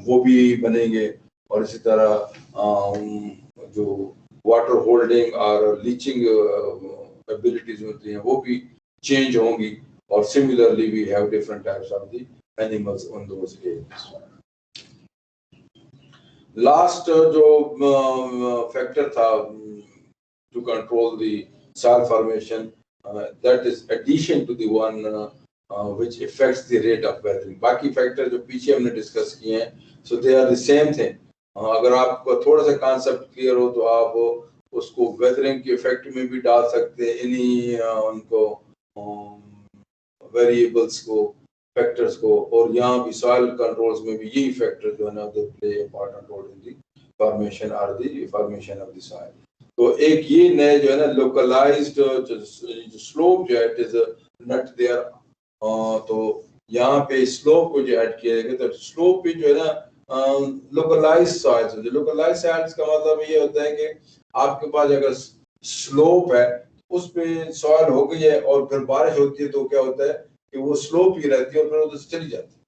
वो भी बनेंगे. और इसी तरह जो वाटर होल्डिंग और लीचिंग एबिलिटीज होती हैं वो भी चेंज होंगी. और similarly we have different types of the animals on those areas. Last जो फैक्टर था to control the soil formation, that is addition to the one which affects the rate of weathering. बाकी फैक्टर जो पीछे हमने डिस्कस किए हैं, so they are the same thing. अगर आपको थोड़ा सा कॉन्सेप्ट क्लियर हो तो आप उसको वेदरिंग के इफेक्ट में भी डाल सकते हैं, इन्हीं उनको वेरिएबल्स को, फैक्टर्स को. और यहाँ भी सॉइल कंट्रोल्स में भी यही फैक्टर जो है ना they play important role in the formation और the formation of the soil. तो एक ये नए जो है ना लोकलाइज्ड जो स्लोप जो है इट इज नॉट देयर. तो यहाँ पे स्लोप को जो ऐड किया गया, तो स्लोप पे जो है ना लोकलाइज्ड सॉइल्स. लोकलाइज्ड सॉइल्स का मतलब ये होता है कि आपके पास अगर स्लोप है उस पे सॉइल हो गई है और फिर बारिश होती है तो क्या होता है कि वो स्लोप ही रहती है और फिर उधर से चली जाती है.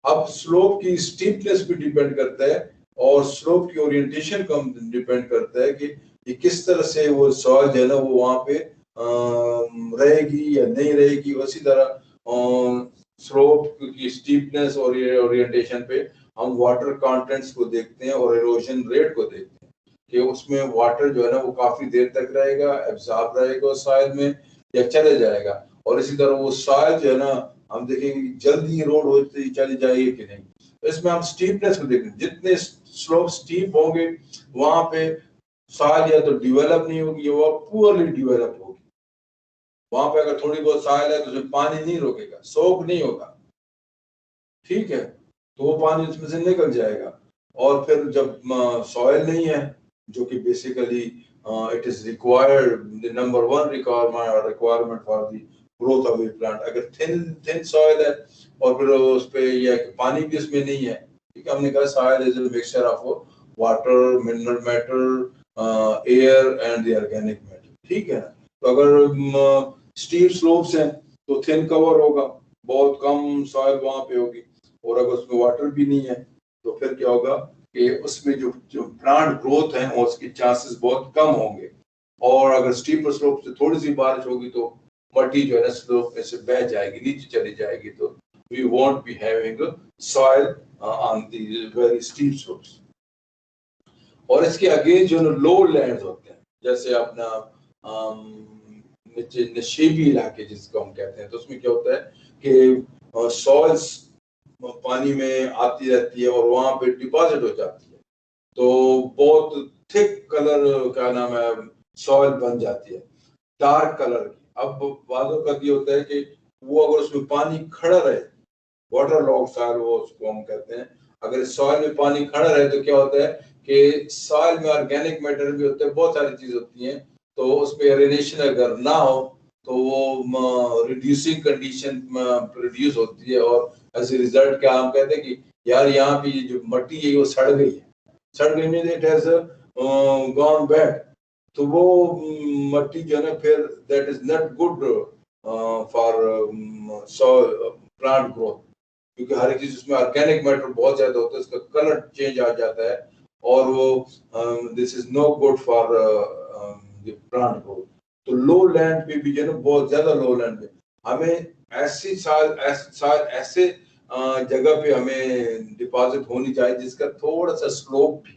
अब स्लोप की स्टीपनेस भी डिपेंड करता है और स्लोप की ओरिएंटेशन का डिपेंड करता है कि ये किस तरह से वो सॉइल जो है ना वो वहाँ पे रहेगी या नहीं रहेगी. उसी तरह स्लोप की स्टीपनेस और ओरिएंटेशन पे हम वाटर कंटेंट्स को देखते हैं और इरोजन रेट को देखते हैं कि उसमें वाटर जो है ना वो काफी देर तक रहेगा, एब्जॉर्ब रहेगा सॉइल में या चले जाएगा. और इसी तरह वो सॉइल जो है ना हम देखेंगे जल्दी रोड होती चली जाएगी कि नहीं. तो इसमें हम स्टीपनेस को देखेंगे, जितने स्लोप स्टीप होंगे वहां पे सॉइल या तो डेवलप नहीं होगी या वो पुअरली डेवलप होगी. वहां पे अगर थोड़ी बहुत सॉइल है तो उसमें पानी नहीं रोकेगा, सोक नहीं होगा, ठीक है, तो वो पानी उसमें से निकल जाएगा. और फिर जब सॉइल नहीं है जो कि basically it is required the number one requirement for the growth of the plant. अगर थिन सॉइल है और फिर उस पे या पानी भी उसमें नहीं है, ठीक है, हमने कहा soil is a mixture of water, mineral matter, air and the organic matter, ठीक है. तो अगर स्टीप स्लोप्स हैं तो थिन कवर होगा, बहुत कम सॉइल वहां पे होगी. और अगर उसमें वाटर भी नहीं है तो फिर क्या होगा कि उसमें जो प्लांट ग्रोथ है उसके चांसेस बहुत कम होंगे. और अगर स्टीपर स्लोप से थोड़ी सी बारिश होगी तो मट्टी जो है ना स्लोप में से बह जाएगी, नीचे चली जाएगी. तो we won't be having soil on the very steep slopes. और इसके अगेंस्ट जो लो लैंड्स होते हैं, जैसे अपना नशीबी इलाके जिसको हम कहते हैं, तो उसमें क्या होता है कि सॉइल्स पानी में आती रहती है और वहां पे डिपॉजिट हो जाती है. तो बहुत थिक कलर का नाम है सॉइल बन जाती है, डार्क कलर की. अब वादों का ये होता है कि वो अगर उसमें पानी खड़ा रहे, वाटर लॉग सॉइल वो उसको हम कहते हैं, अगर सॉइल में पानी खड़ा रहे तो क्या होता है कि सॉइल में ऑर्गेनिक मैटर भी होते हैं, बहुत सारी चीज होती हैं. तो उसमें एरेनेशन अगर ना हो तो वो रिड्यूसिंग कंडीशन प्रोड्यूस होती है. और एज ए रिजल्ट क्या हम कहते हैं कि यार यहाँ पे जो मट्टी है वो सड़ गई है. सड़ गई mean it has gone bad. तो वो मट्टी जो है ना फिर that is not good for plant growth, क्योंकि हर एक चीज उसमें ऑर्गेनिक मैटर बहुत ज्यादा होता है, उसका कलर चेंज आ जाता है और वो this is no good for plant growth. तो लो लैंड पे भी जो है बहुत ज्यादा लो लैंड पे हमें ऐसी ऐसे जगह पे हमें डिपॉजिट होनी चाहिए जिसका थोड़ा सा स्लोप भी,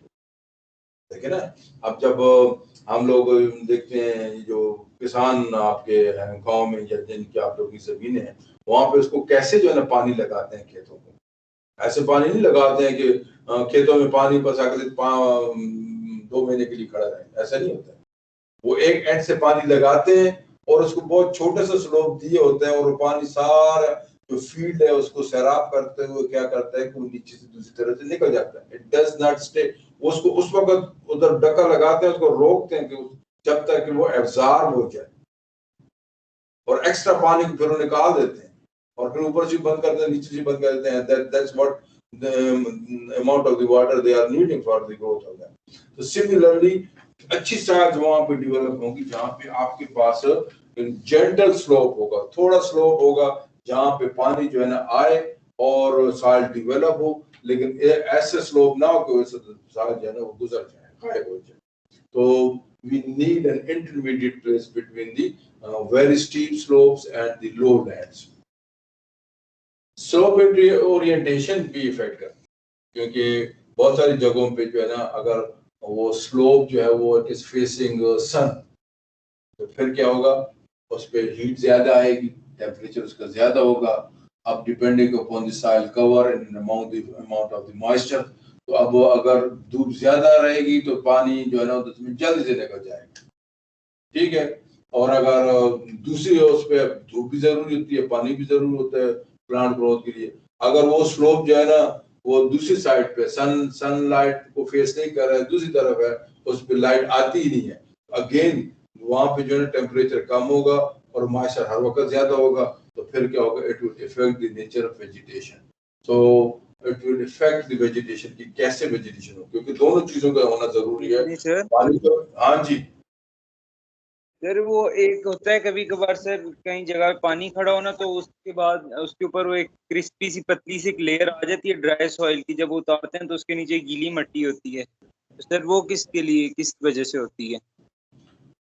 देखिए ना. अब जब हम लोग देखते हैं जो किसान आपके गांव में या जिनकी आप लोग की जमीन है वहां पे उसको कैसे जो है ना पानी लगाते हैं खेतों को. ऐसे पानी नहीं लगाते हैं कि खेतों में पानी बस अगले 2 महीने के लिए खड़ा रहे, ऐसा नहीं होता है. वो एक एंड से पानी लगाते हैं और उसको बहुत छोटे से स्लोप दिए होते हैं और वो पानी सारा जो फील्ड है उसको सैराब करते हुए क्या करता है कि वो नीचे से दूसरी तरफ से निकल जाता है. It does not stay. उसको उस वक्त उधर डका लगाते हैं, उसको रोकते हैं कि जब तक कि वो एब्जॉर्ब हो जाए. और एक्स्ट्रा पानी को फिर वो निकाल देते हैं और फिर ऊपर से बंद कर देते हैं, नीचे से बंद कर देते हैं. That's what the amount of the water they are needing for the growth of them. So similarly, अच्छी सॉइल वहां पे डेवलप होगी जहां पे आपके पास जेंटल स्लोप होगा, थोड़ा स्लोप होगा जहां पे पानी जो है ना आए और सॉइल डेवलप हो, लेकिन ऐसे स्लोप ना हो कि वैसे सॉइल जो है ना वो गुजर जाए, गायब हो जाए. तो we need an intermediate place between the very steep slopes and the lowlands. Slope orientation भी इफेक्ट करती है, क्योंकि बहुत सारी जगहों पे जो है ना अगर वो स्लोप जो है वो इट इज फेसिंग सन, तो फिर क्या होगा, उस पे हीट ज्यादा आएगी, टेम्परेचर उसका ज्यादा होगा. अब depending upon the soil cover and amount of the moisture, तो अब वो अगर धूप ज्यादा रहेगी तो पानी जो है ना उसमें जल्दी से निकल जाएगा. ठीक है. और अगर दूसरी उस पे धूप भी जरूरी होती है, पानी भी जरूरी होता है प्लांट ग्रोथ के लिए. अगर वो स्लोप जो है ना वो दूसरी साइड पे सनलाइट को फेस नहीं कर रहा है, दूसरी तरफ है, उस पे लाइट आती ही नहीं है, अगेन वहां पे जो है टेम्परेचर कम होगा और मॉइस्चर हर वक्त ज्यादा होगा, तो फिर क्या होगा, it will effect the nature of vegetation. So it will effect the vegetation की कैसे वेजिटेशन हो, क्योंकि दोनों चीजों का होना जरूरी है. पानी तो हाँ जी सर, वो एक होता है कभी कभार सर, कहीं जगह पानी खड़ा होना तो उसके बाद उसके ऊपर वो एक क्रिस्पी सी पतली सी एक लेयर आ जाती है ड्राई सॉइल की, जब उतारते हैं तो उसके नीचे गीली मिट्टी होती है. तो सर वो किसके लिए, किस वजह से होती है?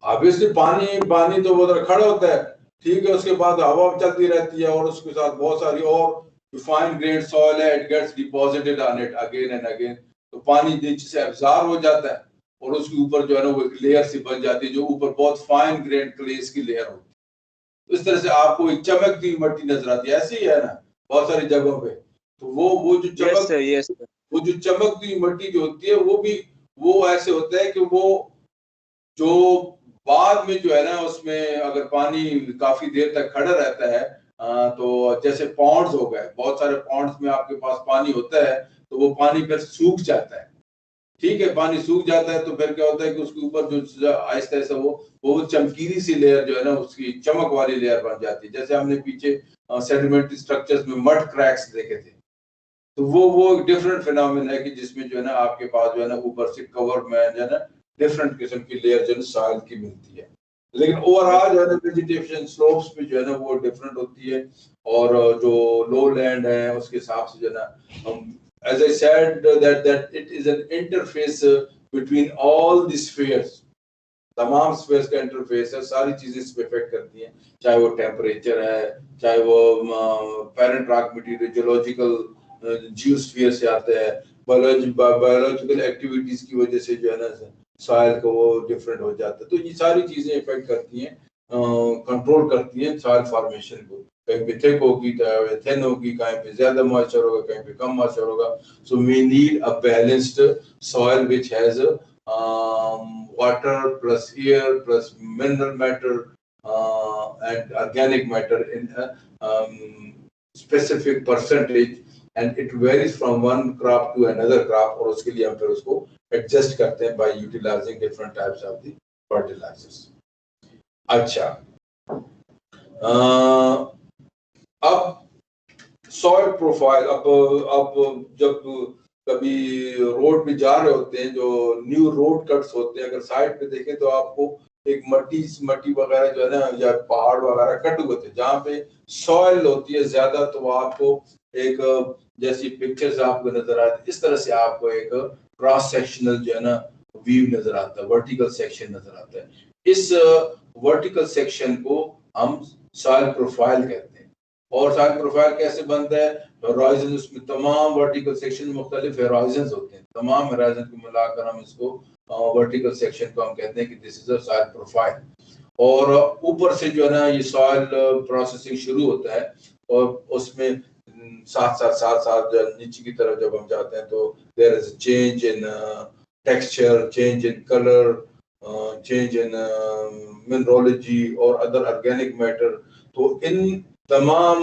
ऑब्वियसली पानी तो वो खड़ा होता है, ठीक है, उसके बाद हवा चलती रहती है और उसके साथ बहुत सारी और फाइन ग्रेन सॉइल है, it gets deposited on it again and again. तो पानी नीचे से एब्जॉर्ब हो जाता है और उसके ऊपर जो है ना वो एक लेयर सी बन जाती है, जो ऊपर बहुत फाइन ग्रेन क्लेस की लेयर होती है. इस तरह से आपको एक चमकती मिट्टी नजर आती है, ऐसी ही है ना बहुत सारी जगहों पे. तो वो जो चमकती मिट्टी जो होती है वो भी वो ऐसे होता है कि वो जो बाद में जो है ना उसमें अगर पानी काफी देर तक खड़ा रहता है, तो जैसे पॉन्ड्स हो गए, बहुत सारे पॉन्ड्स में आपके पास पानी होता है, तो वो पानी फिर सूख जाता है. ठीक है, पानी सूख जाता है तो फिर क्या होता है कि उसके ऊपर जो आहिस्ता आहिस्ता वो चमकीली सी लेयर जो है ना उसकी चमक वाली लेयर बन जाती है. जैसे हमने पीछे सेडिमेंट्री स्ट्रक्चर्स में मड क्रैक्स देखे थे, तो वो डिफरेंट फिनोमेना है कि जिसमें जो है ना आपके पास जो है ना ऊपर से कवर में जो है ना डिफरेंट किस्म की लेयर जो है सॉइल की मिलती है. लेकिन ओवरऑल जो है ना वेजिटेशन स्लोप्स पे जो है ना वो डिफरेंट होती है, और जो लो लैंड है उसके हिसाब से जो है ना हम as I said that it is an interface between all the spheres. तमाम स्पेस का इंटरफेस है, सारी चीजें इस पे इफेक्ट करती हैं, चाहे वो टेम्परेचर है, चाहे वो parent rock material geological geosphere से आता है, बायोलॉजिकल एक्टिविटीज की वजह से जो है ना सॉइल का वो डिफरेंट हो जाता है. तो ये सारी चीजें इफेक्ट करती हैं, कंट्रोल करती हैं सॉइल फॉर्मेशन को. कहीं पे थिक होगी, थिन होगी, कहीं पे ज्यादा मॉइस्चर होगा, कहीं पे कम मॉइस्चर होगा. So we need a balanced soil which has water plus air plus mineral matter and organic matter in a specific percentage, and it varies from one crop to another crop, और उसके लिए हम फिर उसको adjust करते हैं by utilizing different types of the fertilizers. अच्छा, अब सॉइल प्रोफाइल, अब जब कभी रोड पे जा रहे होते हैं, जो न्यू रोड कट्स होते हैं, अगर साइड पे देखें तो आपको एक मट्टी वगैरह जो है ना या पहाड़ वगैरह कट हुए थे जहाँ पे सॉइल होती है ज्यादा, तो वो आपको एक जैसी पिक्चर्स आपको नजर आती है, इस तरह से आपको एक क्रॉस सेक्शनल जो है ना व्यू नजर आता है, वर्टिकल सेक्शन नजर आता है. इस वर्टिकल सेक्शन को हम सॉइल प्रोफाइल कहते हैं. और सॉइल प्रोफाइल कैसे बनता है? होराइजन, उसमें तमाम वर्टिकल सेक्शन मुख्तलिफ होराइजन होते हैं, तमाम होराइजन को मिलाकर हम इसको वर्टिकल सेक्शन को हम कहते हैं कि this is a soil profile. और ऊपर से जो है ना ये सॉइल प्रोसेसिंग शुरू होता है, और उसमें साथ नीचे की तरफ जब हम जाते हैं तो there is a change in texture, change in colour, change in mineralogy और अदर ऑर्गेनिक मैटर. तो इन तमाम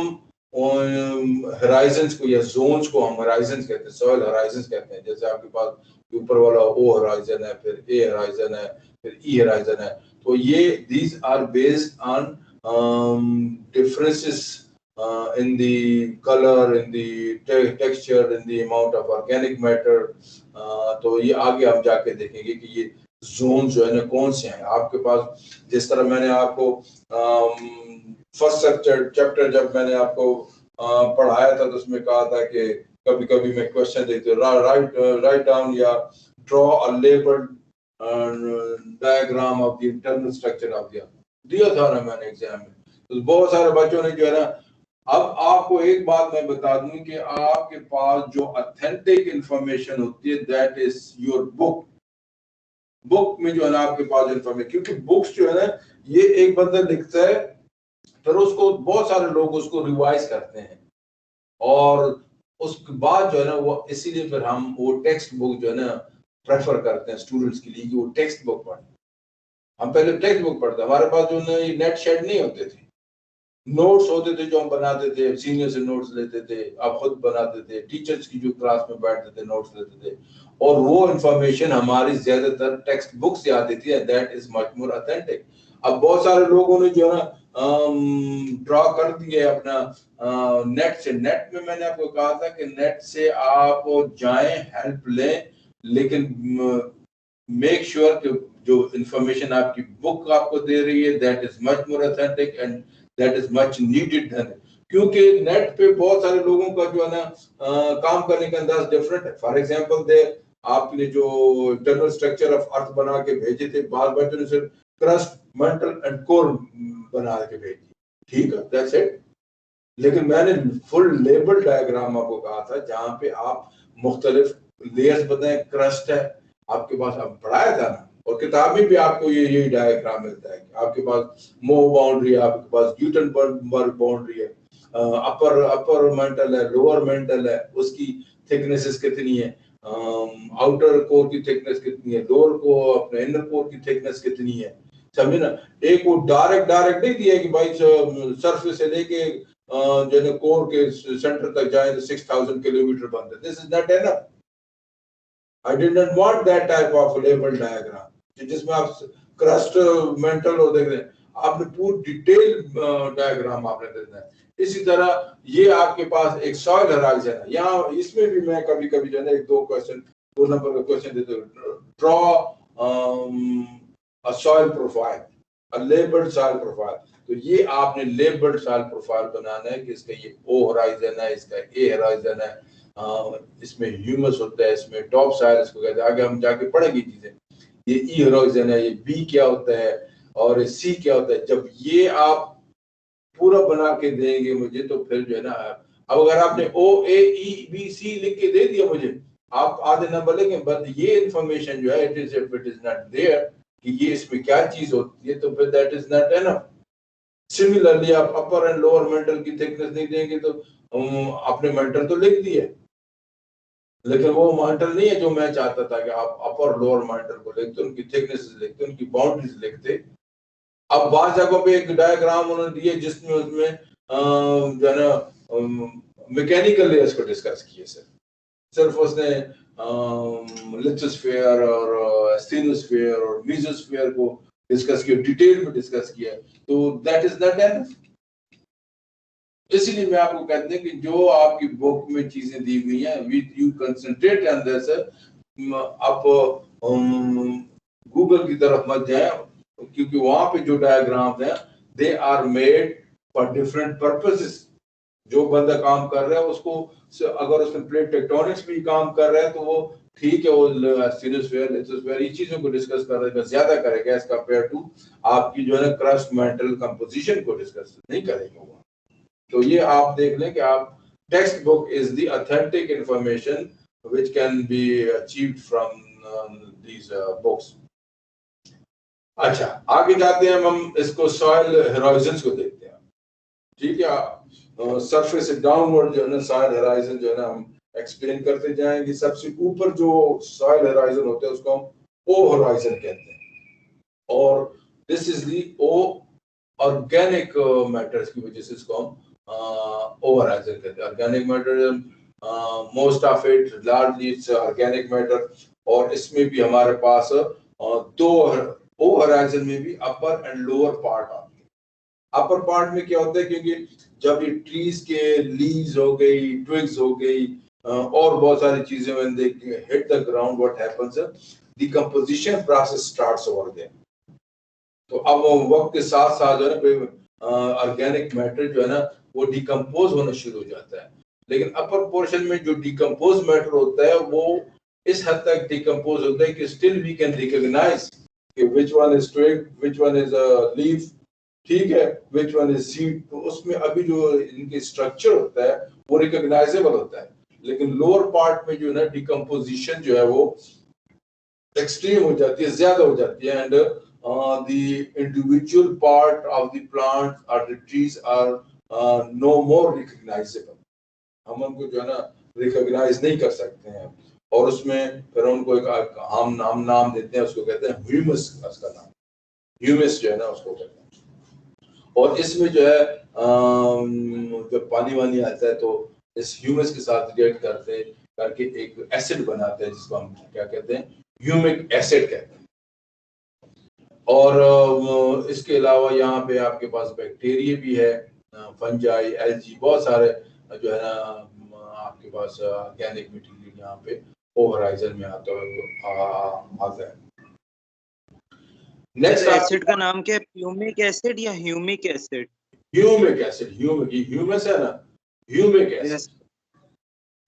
होराइजन्स को या जोन्स को हम होराइजन्स कहते हैं, सॉइल होराइजन्स कहते हैं. जैसे आपके पास ऊपर वाला ओ होराइजन है, फिर ए होराइजन है, फिर ई होराइजन है. तो ये these are based on differences in the color, in the texture, in the amount of organic matter. तो ये आगे हम जाके देखेंगे कि ये जोन जो है ना कौन से हैं आपके पास। जिस तरह मैंने आपको फर्स्ट चैप्टर जब मैंने आपको पढ़ाया था तो उसमें कहा था कि कभी कभी मैं क्वेश्चन देती हूँ, राइट डाउन या draw a labelled diagram of the internal structure of the, दिया था ना मैंने एग्जाम में। तो बहुत सारे बच्चों ने जो है ना, अब आपको एक बात मैं बता दूं कि आपके पास जो ऑथेंटिक इंफॉर्मेशन होती है that is your book. Book में जो है ना आपके पास इंफॉर्मेशन, क्योंकि बुक्स जो है ना ये एक बंदा लिखता है फिर उसको बहुत सारे लोग उसको रिवाइज करते हैं और उसके बाद जो है ना वो, इसीलिए फिर हम वो टेक्स्ट बुक जो है ना प्रेफर करते हैं स्टूडेंट्स के लिए कि वो टेक्स्ट बुक पढ़ें। हम पहले टेक्स्ट बुक पढ़ते, हमारे पास जो है नेट शेड नहीं होते थे, नोट्स होते थे जो हम बनाते थे, सीनियर से नोट्स लेते थे, आप खुद बनाते थे, टीचर्स की जो क्लास में बैठते थे नोट्स लेते थे, और वो इंफॉर्मेशन हमारी ज्यादातर टेक्स्ट बुक से आती थी, that is much more authentic. अब बहुत सारे लोगों ने जो है ना ड्रॉ कर दिए अपना नेट से। नेट में मैंने आपको कहा था कि नेट से आप जाएं, हेल्प लें, लेकिन मेक श्योर कि जो इंफॉर्मेशन आपकी बुक आपको दे रही है that is much more authentic and that is much needed. क्योंकि नेट पे बहुत सारे लोगों का जो है ना काम करने का अंदाज डिफरेंट है। फॉर एग्जांपल दे आपने जो इंटरनल स्ट्रक्चर ऑफ अर्थ बना के भेजे थे, बाद बच्चों ने सिर्फ क्रस्ट, मेंटल एंड कोर बना के भेजी, ठीक है, दैट्स इट। लेकिन मैंने फुल लेबल डायग्राम आपको कहा था जहां पे आप मुख्तलिफ लेयर्स बताएं। क्रस्ट है आपके पास, अब पढ़ाया था ना, और किताब में भी आपको यही डायग्राम मिलता है कि आपके पास मोह बाउंड्री है, आपके पास ग्यूटेनबर्ग बाउंड्री है, अपर मेंटल है, लोअर मेंटल है, उसकी थिकनेसेस कितनी है, आउटर कोर की थिकनेस कितनी है, लोअर को अपने इनर कोर की थिकनेस कितनी है, समझे ना। एक वो डायरेक्ट नहीं दिया कि भाई सरफेस से लेके जो है कोर के सेंटर तक जाए तो 6000 किलोमीटर बनते, this is not enough. I did not want that type of label diagram जिसमें आप क्रस्ट, मेंटल और देख रहे हैं, आपने पूरी डिटेल डायग्राम आपने देना है। इसी तरह ये आपके पास एक सॉइल हराइजन है, यहाँ इसमें भी मैं कभी कभी जो है ना एक दो नंबर का क्वेश्चन देते हूँ, draw a soil profile, a labelled soil profile. तो ये आपने लेबल्ड सॉइल प्रोफाइल बनाना है कि इसका ये ओ हराइजन है, इसका ए हराइजन है, इसमें ह्यूमस होता है, इसमें टॉप साइल इसको कहते हैं, आगे हम जाके पढ़ेंगे चीजें। ये ई हराइजन है, ये बी क्या होता है और सी क्या होता है। जब ये आप पूरा बना के देंगे मुझे तो फिर जो है ना, अब अगर आपने ओ ए ई बी सी लिख के दे दिया मुझे, आप आधे नंबर लेंगे, बट ये इंफॉर्मेशन जो है इट इज नॉट देयर कि ये इसमें क्या चीज होती है, तो फिर that is not enough. Similarly आप अपर एंड लोअर मेंटल की थिकनेस नहीं देंगे तो आपने मेंटल तो लिख दिया, लेकिन वो मेंटल नहीं है जो मैं चाहता था कि आप अपर लोअर मेंटल को लिखते, उनकी थिकनेस लिखते, उनकी बाउंड्रीज लिखते। अब बाहर जगहों पे एक डायग्राम उन्होंने दिए जिसमें उसमें जो है ना मैकेनिकल लेयर्स को डिस्कस किए, सिर्फ उसने लिथोस्फीयर और स्टेनोस्फीयर और मेसोस्फीयर को डिस्कस किया, डिटेल में डिस्कस किया, तो दैट इज नॉट एनफ। इसीलिए मैं आपको कहते हैं कि जो आपकी बुक में चीजें दी हुई हैं, with you concentrate on this. आप गूगल की तरफ मत जाएं, क्योंकि वहां पे जो डायग्राम्स हैं they are made for different purposes. जो बंदा काम कर रहा है उसको, अगर उसने प्लेट टेक्टोनिक्स भी काम कर रहा है तो वो ठीक है, वो स्टेनोस्फीयर, लिथोस्फीयर ये चीजों को डिस्कस करेगा, ज्यादा करेगा एज कंपेयर टू आपकी जो है ना क्रस्ट मेंटल कंपोजिशन को डिस्कस नहीं करेगा वो। तो ये आप देख लें कि आप text book is the authentic information which can be achieved from these books. अच्छा, आगे जाते हैं, हम इसको सॉइल होराइजन्स को देखते हैं, ठीक है। सरफेस से डाउनवर्ड जो है ना सॉइल होराइजन जो है ना हम एक्सप्लेन करते जाएंगे। सबसे ऊपर जो सॉइल होराइजन होता है उसको हम ओ होराइजन कहते हैं, और this is the O organic matters की वजह से इसको हम ओ होराइजन कहते हैं। Organic matter most of it largely it's organic matter, और इसमें भी हमारे पास दो ओ होराइजन में भी अपर एंड लोअर पार्ट आते हैं। अपर पार्ट में क्या होता है, क्योंकि जब ये ट्रीज के लीव्स हो गई, ट्विग्स हो गई, और बहुत सारी चीजें when they hit the ground, what happens, decomposition process starts over there. तो अब वक्त के साथ साथ जो है ना ऑर्गेनिक मैटर जो है ना वो डिकम्पोज होना शुरू हो जाता है। लेकिन अपर पोर्शन में जो डिकम्पोज मैटर होता है वो इस हद तक डिकम्पोज होता है कि स्टिल वी कैन रिकॉग्नाइज कि which one is twig, which one is a leaf, ठीक है, which one is seed। तो उसमें अभी जो इनके स्ट्रक्चर होता है वो रिकॉग्नाइजेबल होता है। लेकिन लोअर पार्ट में जो है ना डिकम्पोजिशन जो है वो एक्सट्रीम हो जाती है, ज्यादा हो जाती है, and the individual part of the plant or the trees are no more recognizable। हम उनको जो है ना रिकॉग्नाइज नहीं कर सकते हैं, और उसमें फिर उनको एक हम नाम देते हैं, उसको कहते हैं ह्यूमस। उसका नाम ह्यूमस जो है ना उसको कहते हैं। और इसमें जो है जब पानी वानी आता है तो इस ह्यूमस के साथ रिएक्ट करके एक एसिड बनाते हैं जिसको हम क्या कहते हैं, ह्यूमिक एसिड कहते हैं। और इसके अलावा यहाँ पे आपके पास बैक्टीरिया भी है, फंजाई, एल्गी, बहुत सारे जो है ना आपके पास ऑर्गेनिक मटेरियल यहाँ पे होराइजन में आता है। नेक्स्ट एसिड का नाम क्या है, प्यूमिक एसिड या humic acid? Humic acid, humus है ना, ह्यूमिक एसिड।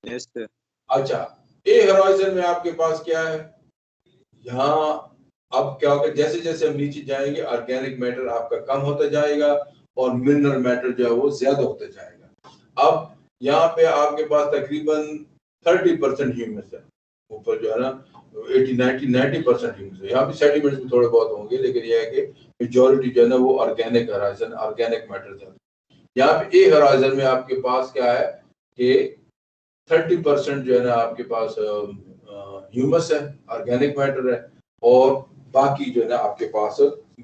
Yes sir. अच्छा, ए होराइजन में आपके पास क्या है, यहाँ अब क्या होगा, जैसे जैसे हम नीचे जाएंगे ऑर्गेनिक मैटर आपका कम होता जाएगा और मिनरल मैटर जो है वो ज्यादा होता जाएगा। अब यहाँ पे आपके पास तकरीबन 30% ह्यूमस है, ऊपर जो है ना 80-90% ह्यूमस है। यहाँ पे सेडिमेंट्स भी थोड़े बहुत होंगे, लेकिन यह है कि मेजॉरिटी जो है ना वो ऑर्गेनिक होराइजन, ऑर्गेनिक मैटर है। यहाँ पे ए होराइजन में आपके पास क्या है कि 30% जो है ना आपके पास ह्यूमस है, ऑर्गेनिक मैटर है, और बाकी जो है ना आपके पास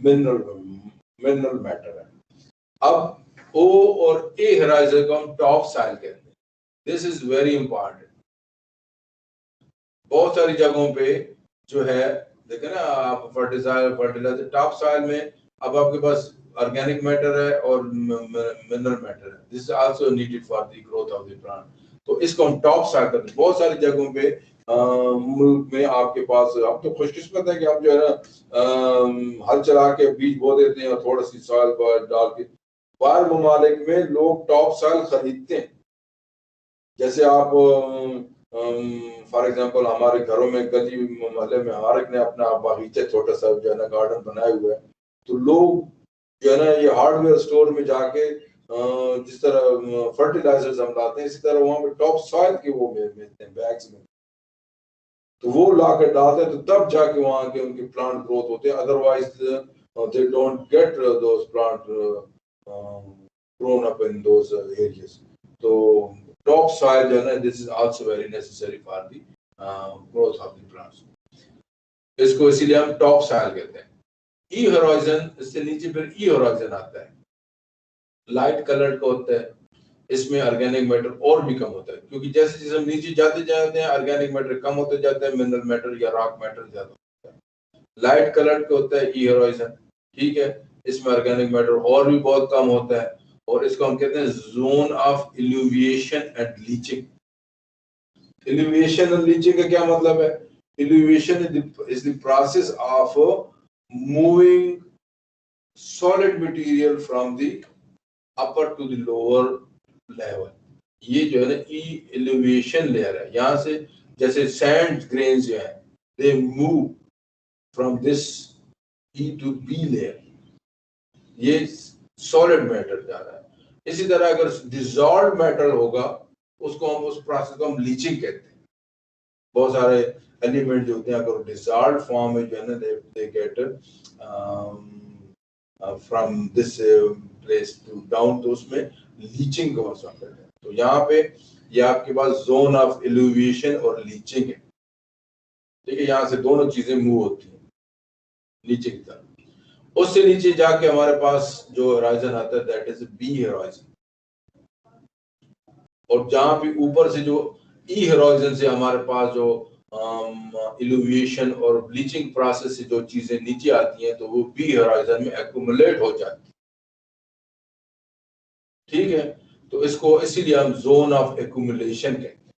मिनरल मैटर है। अब ओ और ए होराइजन को हम टॉप साइल कहते हैं। This is very important. बहुत सारी जगहों पे जो है देखे ना आप फर्टिलाइजर टॉप साइल में, अब आपके पास ऑर्गेनिक मैटर है और मिनरल मैटर है। This is also needed for the growth of the plant. तो इसको हम टॉप साइल करते हैं। बहुत सारी जगहों पे मुल्क में आपके पास, अब तो खुशकिस्मत है कि आप जो है ना हल चला के बीज बो देते हैं और थोड़ा सी सॉइल पर डाल के। बाहर ममालिक में लोग टॉप सॉइल खरीदते हैं। जैसे आप फॉर एग्जांपल हमारे घरों में गली मोहल्ले में हर एक ने अपना बागीचा छोटा सा जो है ना गार्डन बनाया हुआ है, तो लोग जो है ना ये हार्डवेयर स्टोर में जाके जिस तरह फर्टिलाइजर्स हम लाते हैं, इसी तरह वहां पे टॉप सॉइल के वो मिलते हैं बैग्स में, तो वो लाकर डालते हैं, तो तब जाके वहां के उनके प्लांट ग्रोथ होते हैं। Otherwise they don't get those plant grown up in those areas. तो टॉप सॉइल जो है ना, this is also very necessary for the growth of the plants. इसको इसीलिए हम टॉप सॉइल कहते हैं। ई होराइजन, इससे नीचे फिर ई होराइजन आता है, लाइट कलर्ड का होता है। इसमें ऑर्गेनिक मैटर और भी कम होता है, क्योंकि जैसे जैसे हम नीचे जाते जाते हैं ऑर्गेनिक मैटर कम होते जाते हैं, मिनरल मैटर या रॉक मैटर ज्यादा होता है। लाइट कलर का होता है ई होराइजन, ठीक है। इसमें ऑर्गेनिक मैटर और भी बहुत कम होता है, और इसको हम कहते हैं zone of illuviation and leaching. Illuviation and leaching का क्या मतलब है? Illuviation is the process of moving solid material from the upper to the lower level. ये जो है ना ई एलिवेशन लेयर है। यहाँ से जैसे सैंड ग्रेन्स जो है they move from this E to B layer, ये सॉलिड मैटर जा रहा है। इसी तरह अगर डिसॉल्व मैटर होगा उसको हम, उस प्रोसेस को हम लीचिंग कहते हैं। बहुत सारे एलिमेंट जो होते हैं अगर डिसॉल्व फॉर्म में जो है ना they get from this place to down, तो उसमें लीचिंग का मसला है। तो यहाँ पे ये आपके पास जोन ऑफ इल्यूविएशन और लीचिंग है, ठीक है। यहाँ से दोनों चीजें मूव होती हैं नीचे की तरफ। उससे नीचे जाके हमारे पास जो होराइजन आता है दैट इज बी होराइजन। और जहां भी ऊपर से जो ई होराइजन से हमारे पास जो इल्यूविएशन और ब्लीचिंग प्रोसेस से जो चीजें नीचे आती हैं, तो वो बी होराइजन में एक्यूमुलेट हो जाती है। ठीक है, तो इसको इसीलिए हम जोन ऑफ एक्यूमुलेशन कहते हैं,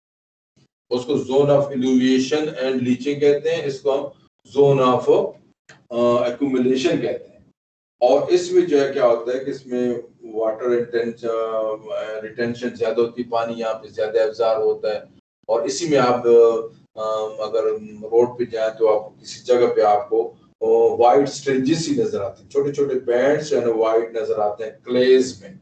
उसको zone of illuviation and leaching कहते हैं, इसको हम जोन ऑफ एक्यूमुलेशन कहते हैं। और इसमें जो है क्या होता है कि इसमें वाटर रिटेंशन ज्यादा होती है, पानी यहाँ पे ज्यादा अब्जॉर्ब होता है। और इसी में आप अगर रोड पे जाए तो आप किसी जगह पे आपको वाइट स्ट्रेंजेस ही नजर आते हैं, छोटे छोटे बैंड्स जो है ना वाइट नजर आते हैं क्लेज में,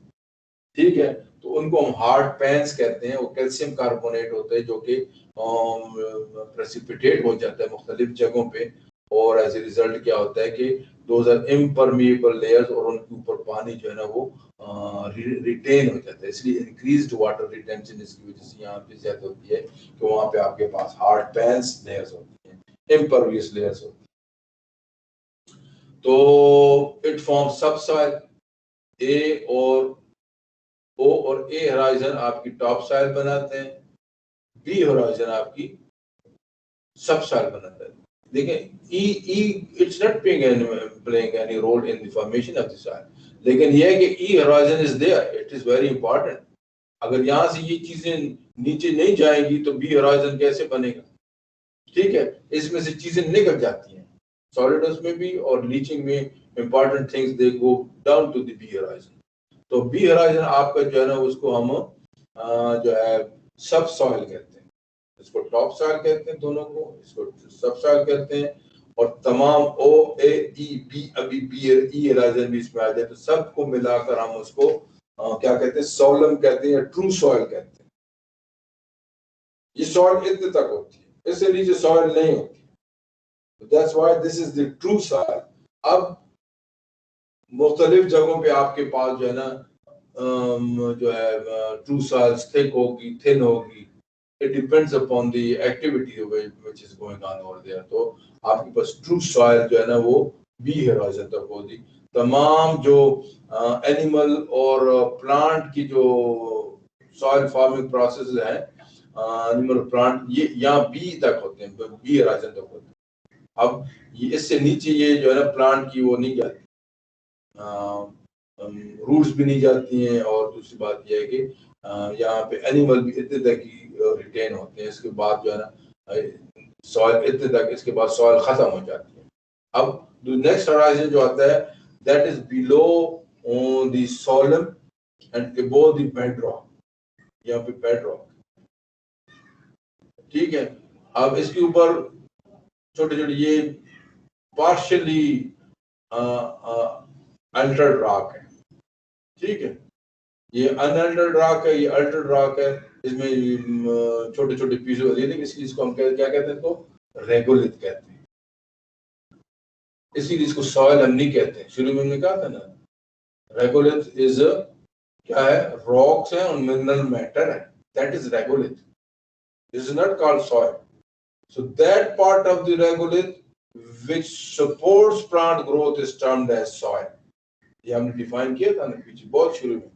ठीक है, तो उनको हम हार्ड पैंस कहते हैं। वो कैल्शियम कार्बोनेट होते हैं जो कि प्रेसिपिटेट हो जाता है मुख्तलिफ जगहों पे, और एज ए रिजल्ट क्या होता है कि दोज आर इम्परमिएबल लेयर्स, और उनके ऊपर पानी जो है ना वो रिटेन हो जाता है। इसलिए इंक्रीज्ड वाटर रिटेंशन इसकी वजह से यहाँ पे ज्यादा होती है कि वहाँ पे आपके पास हार्ड पैंस लेयर्स होती हैं, इम्परवियस लेयर्स होती हैं। तो इट फॉर्म सबसॉइल। ए और ओ और ए होराइजन आपकी टॉप सॉइल बनाते हैं, बी होराइजन आपकी सब सॉइल बनाता है। देखें, it's not playing any role in the formation of the soil, लेकिन यह है कि E horizon is there, it is very important. अगर यहाँ से ये चीजें नीचे नहीं जाएंगी तो बी होराइजन कैसे बनेगा, ठीक है, इसमें से चीजें निकल जाती हैं सॉलिडस में भी, और लीचिंग में important things they go down to the B horizon. तो बी होराइजन आपका जो है ना उसको हम जो है सब सॉइल कहते हैं, इसको टॉप सॉइल कहते हैं दोनों को, इसको सब सॉइल कहते हैं। और तमाम ओ ए ई बी, अभी बी ई होराइजन भी इसमें आ जाए तो सबको मिलाकर हम उसको क्या कहते हैं, सोलम कहते हैं या ट्रू सॉइल कहते हैं। ये सॉइल इतने तक होती है, इससे नीचे सॉइल नहीं होती, that's why this is the true soil. अब मुख्तलिफ जगहों पे आपके पास जो है ना जो है ट्रू सॉइल्स थिक होगी, थिन होगी, it depends upon the activity which is going on over there. तो आपके पास ट्रू सॉइल जो है ना वो बी होराइजन तक होगी। तमाम जो एनिमल और प्लांट की जो सॉइल फार्मिंग प्रोसेस है, एनिमल प्लांट, ये यहाँ बी तक होते हैं, बी होराइजन तक होते हैं। अब ये इससे नीचे ये जो है ना प्लांट की वो नहीं जाती, रूट्स भी नहीं जाती हैं, और दूसरी बात यह है कि यहाँ पे एनिमल भी इतने तक ही रिटेन होते हैं। इसके बाद जो है ना सॉइल इतने तक, इसके बाद सॉइल खत्म हो जाती है। अब नेक्स्ट होराइजन जो आता है that is below the solum and above the bedrock, यहाँ पे बेडरॉक, ठीक है। अब इसके ऊपर छोटे छोटे ये पार्शियली अल्टर्ड रॉक है, ठीक है, ये अनअल्टर्ड रॉक है, ये अल्टर्ड रॉक है, इसमें छोटे छोटे पीस होते हैं, इसलिए इसको हम क्या कहते हैं, इसको रेगोलिथ कहते हैं। इसीलिए इसको सॉइल हम नहीं कहते हैं, शुरू में हमने कहा था ना, रेगोलिथ इज क्या है, रॉक्स है और मिनरल मैटर है, that is regolith, this is not called soil. So that part of the regolith which supports plant growth is termed as soil. ये हमने डिफाइन किया था ना पीछे बहुत शुरू में।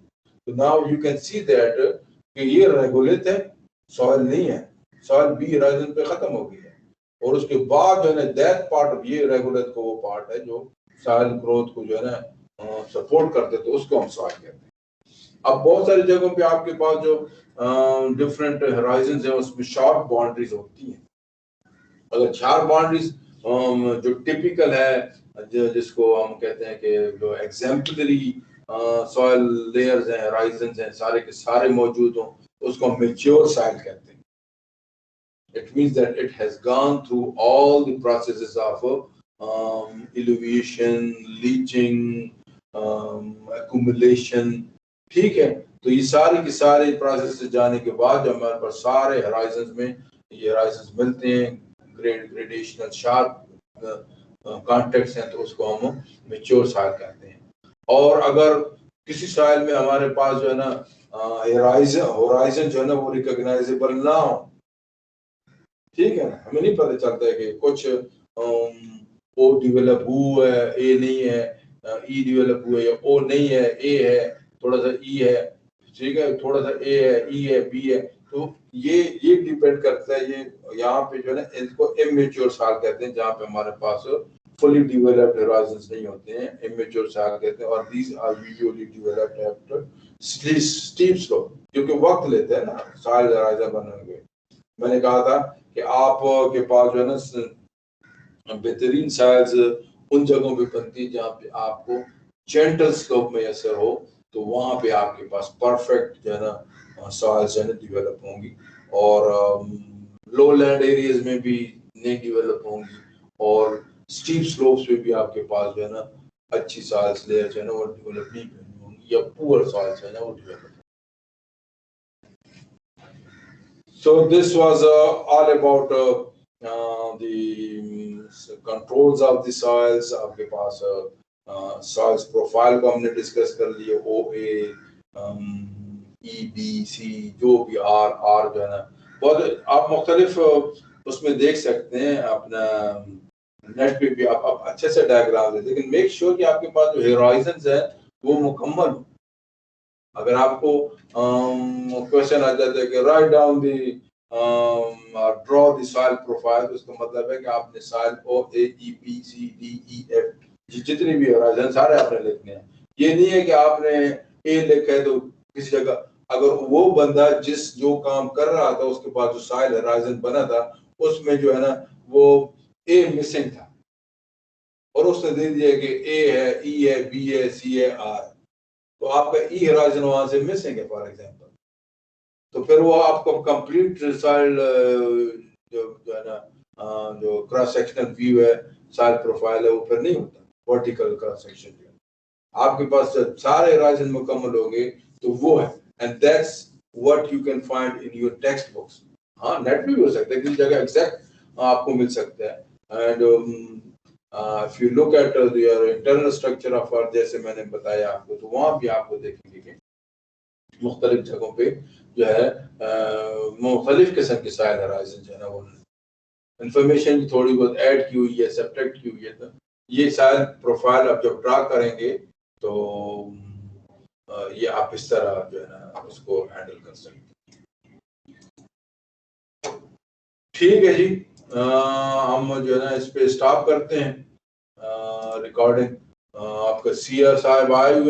तो now you can see that कि ये रेगोलिथ है, सॉइल नहीं है, सॉइल बी होराइजन पे खत्म हो गई है, और उसके बाद जो है ना दैट पार्ट ऑफ ये रेगोलिथ को वो पार्ट है जो सॉइल ग्रोथ को जो है ना सपोर्ट करते, तो उसको हम सॉइल कहते हैं। अब बहुत सारी जगहों पे आपके पास जो डिफरेंट होराइजन है उसमें शार्प बाउंड्रीज होती हैं। अगर शार्प बाउंड्रीज जो टिपिकल है, जिसको हम कहते हैं कि जो एग्जाम्पलरी सॉइल लेयर्स हैं, होराइजन्स हैं, सारे के सारे मौजूद हों, उसको हम मैच्योर सॉइल कहते हैं। It means that it has gone through all the processes of elevation, leaching, accumulation, ठीक है। तो ये सारे के सारे प्रोसेस से जाने के बाद जब हमारे पास सारे होराइजन्स में ये होराइजन्स मिलते हैं, ग्रेडेशनल शार्प कॉन्टेक्ट्स हैं, तो उसको हम मैच्योर सॉइल कहते हैं। और अगर किसी सॉइल में हमारे पास जो है ना होराइजन जो है ना वो रिकॉग्नाइजेबल ना हो, ठीक है ना, हमें नहीं पता चलता है कि कुछ ओ डेवलप हुआ है, ए नहीं है, ई डेवलप हुआ है, ओ नहीं है, ए है, थोड़ा सा ई है, ठीक है, थोड़ा सा ए है, ई है, बी है, तो ये डिपेंड करता है। ये यहाँ पे जो है ना इसको इमेच्योर सॉइल कहते हैं, जहाँ पे हमारे पास फुली डेवलप्ड होराइजन्स नहीं होते हैं, इमेच्योर सॉइल कहते हैं। और these are usually developed after steep slope, क्योंकि वक्त लेते हैं ना सॉइल राइजर बनने में। मैंने कहा था कि आपके पास जो है ना बेहतरीन सॉइल्स उन जगहों पे बनती है जहाँ पे आपको जेंटल स्लोप में असर हो, तो वहाँ पे आपके पास परफेक्ट जो है ना सॉइल्स जो है ना डिवेलप होंगी, और लो लैंड एरियाज में भी नहीं डिवेलप होंगी, और स्टीप स्लोप्स पे भी आपके पास जो है ना अच्छी सॉइल्स लेयर जो है ना वो डेवलप नहीं होंगी, या पुअर सॉइल्स है ना वो develop. So this was all about the controls of the soils. आपके पास soils profile को हमने डिस्कस कर लिए, OA, EBC, जो भी R जो है ना, बहुत आप मुख्तलिफ उसमें देख सकते हैं। अपना नेट पे भी आप अच्छे से डायग्राम दे, लेकिन मेक श्योर कि आपके पास जो हेराइजन्स है वो मुकम्मल हो। अगर आपको क्वेश्चन आ जाता है कि write down the draw the soil profile, तो उसका मतलब है कि आपने सॉइल OAEBCDEF जितनी भी होराइजन सारे आपने लिखने हैं। ये नहीं है कि आपने ए लिखा है तो किसी जगह, अगर वो बंदा जो काम कर रहा था उसके पास जो सॉइल होराइजन बना था उसमें जो है ना वो ए मिसिंग था, और उसने दे दिया कि ए है, ई है, बी है, सी है, आर, तो आपका ई होराइजन वहां से मिसिंग है फॉर एग्जांपल, तो फिर वो आपको कंप्लीट सॉइल जो है ना जो क्रॉस सेक्शनल व्यू है, सॉइल प्रोफाइल है, वो फिर नहीं होता। वर्टिकल क्रॉस सेक्शन जो है आपके पास जब सारे होराइजन मुकम्मल हो गए तो वो है, and that's what you can find in your text books. हाँ, नेट भी हो सकता है, किसी जगह एग्जैक्ट आपको मिल सकता है। And if you look at your internal structure of earth, जैसे मैंने बताया आपको, तो वहां भी आपको देखेंगे कि मुख्तलिफ जगहों पे जो है मुख्तलिफ किस्म के सॉइल होराइजन जो है ना वो इंफॉर्मेशन थोड़ी बहुत ऐड की हुई है, सब्ट्रैक्ट की हुई है। तो ये सॉइल प्रोफाइल आप जब ड्रा करेंगे तो ये आप इस तरह जो है ना उसको हैंडल कर सकते हैं। ठीक है जी, हम जो है ना इस पे स्टॉप करते हैं रिकॉर्डिंग। आपका सीआर साहब आए हुए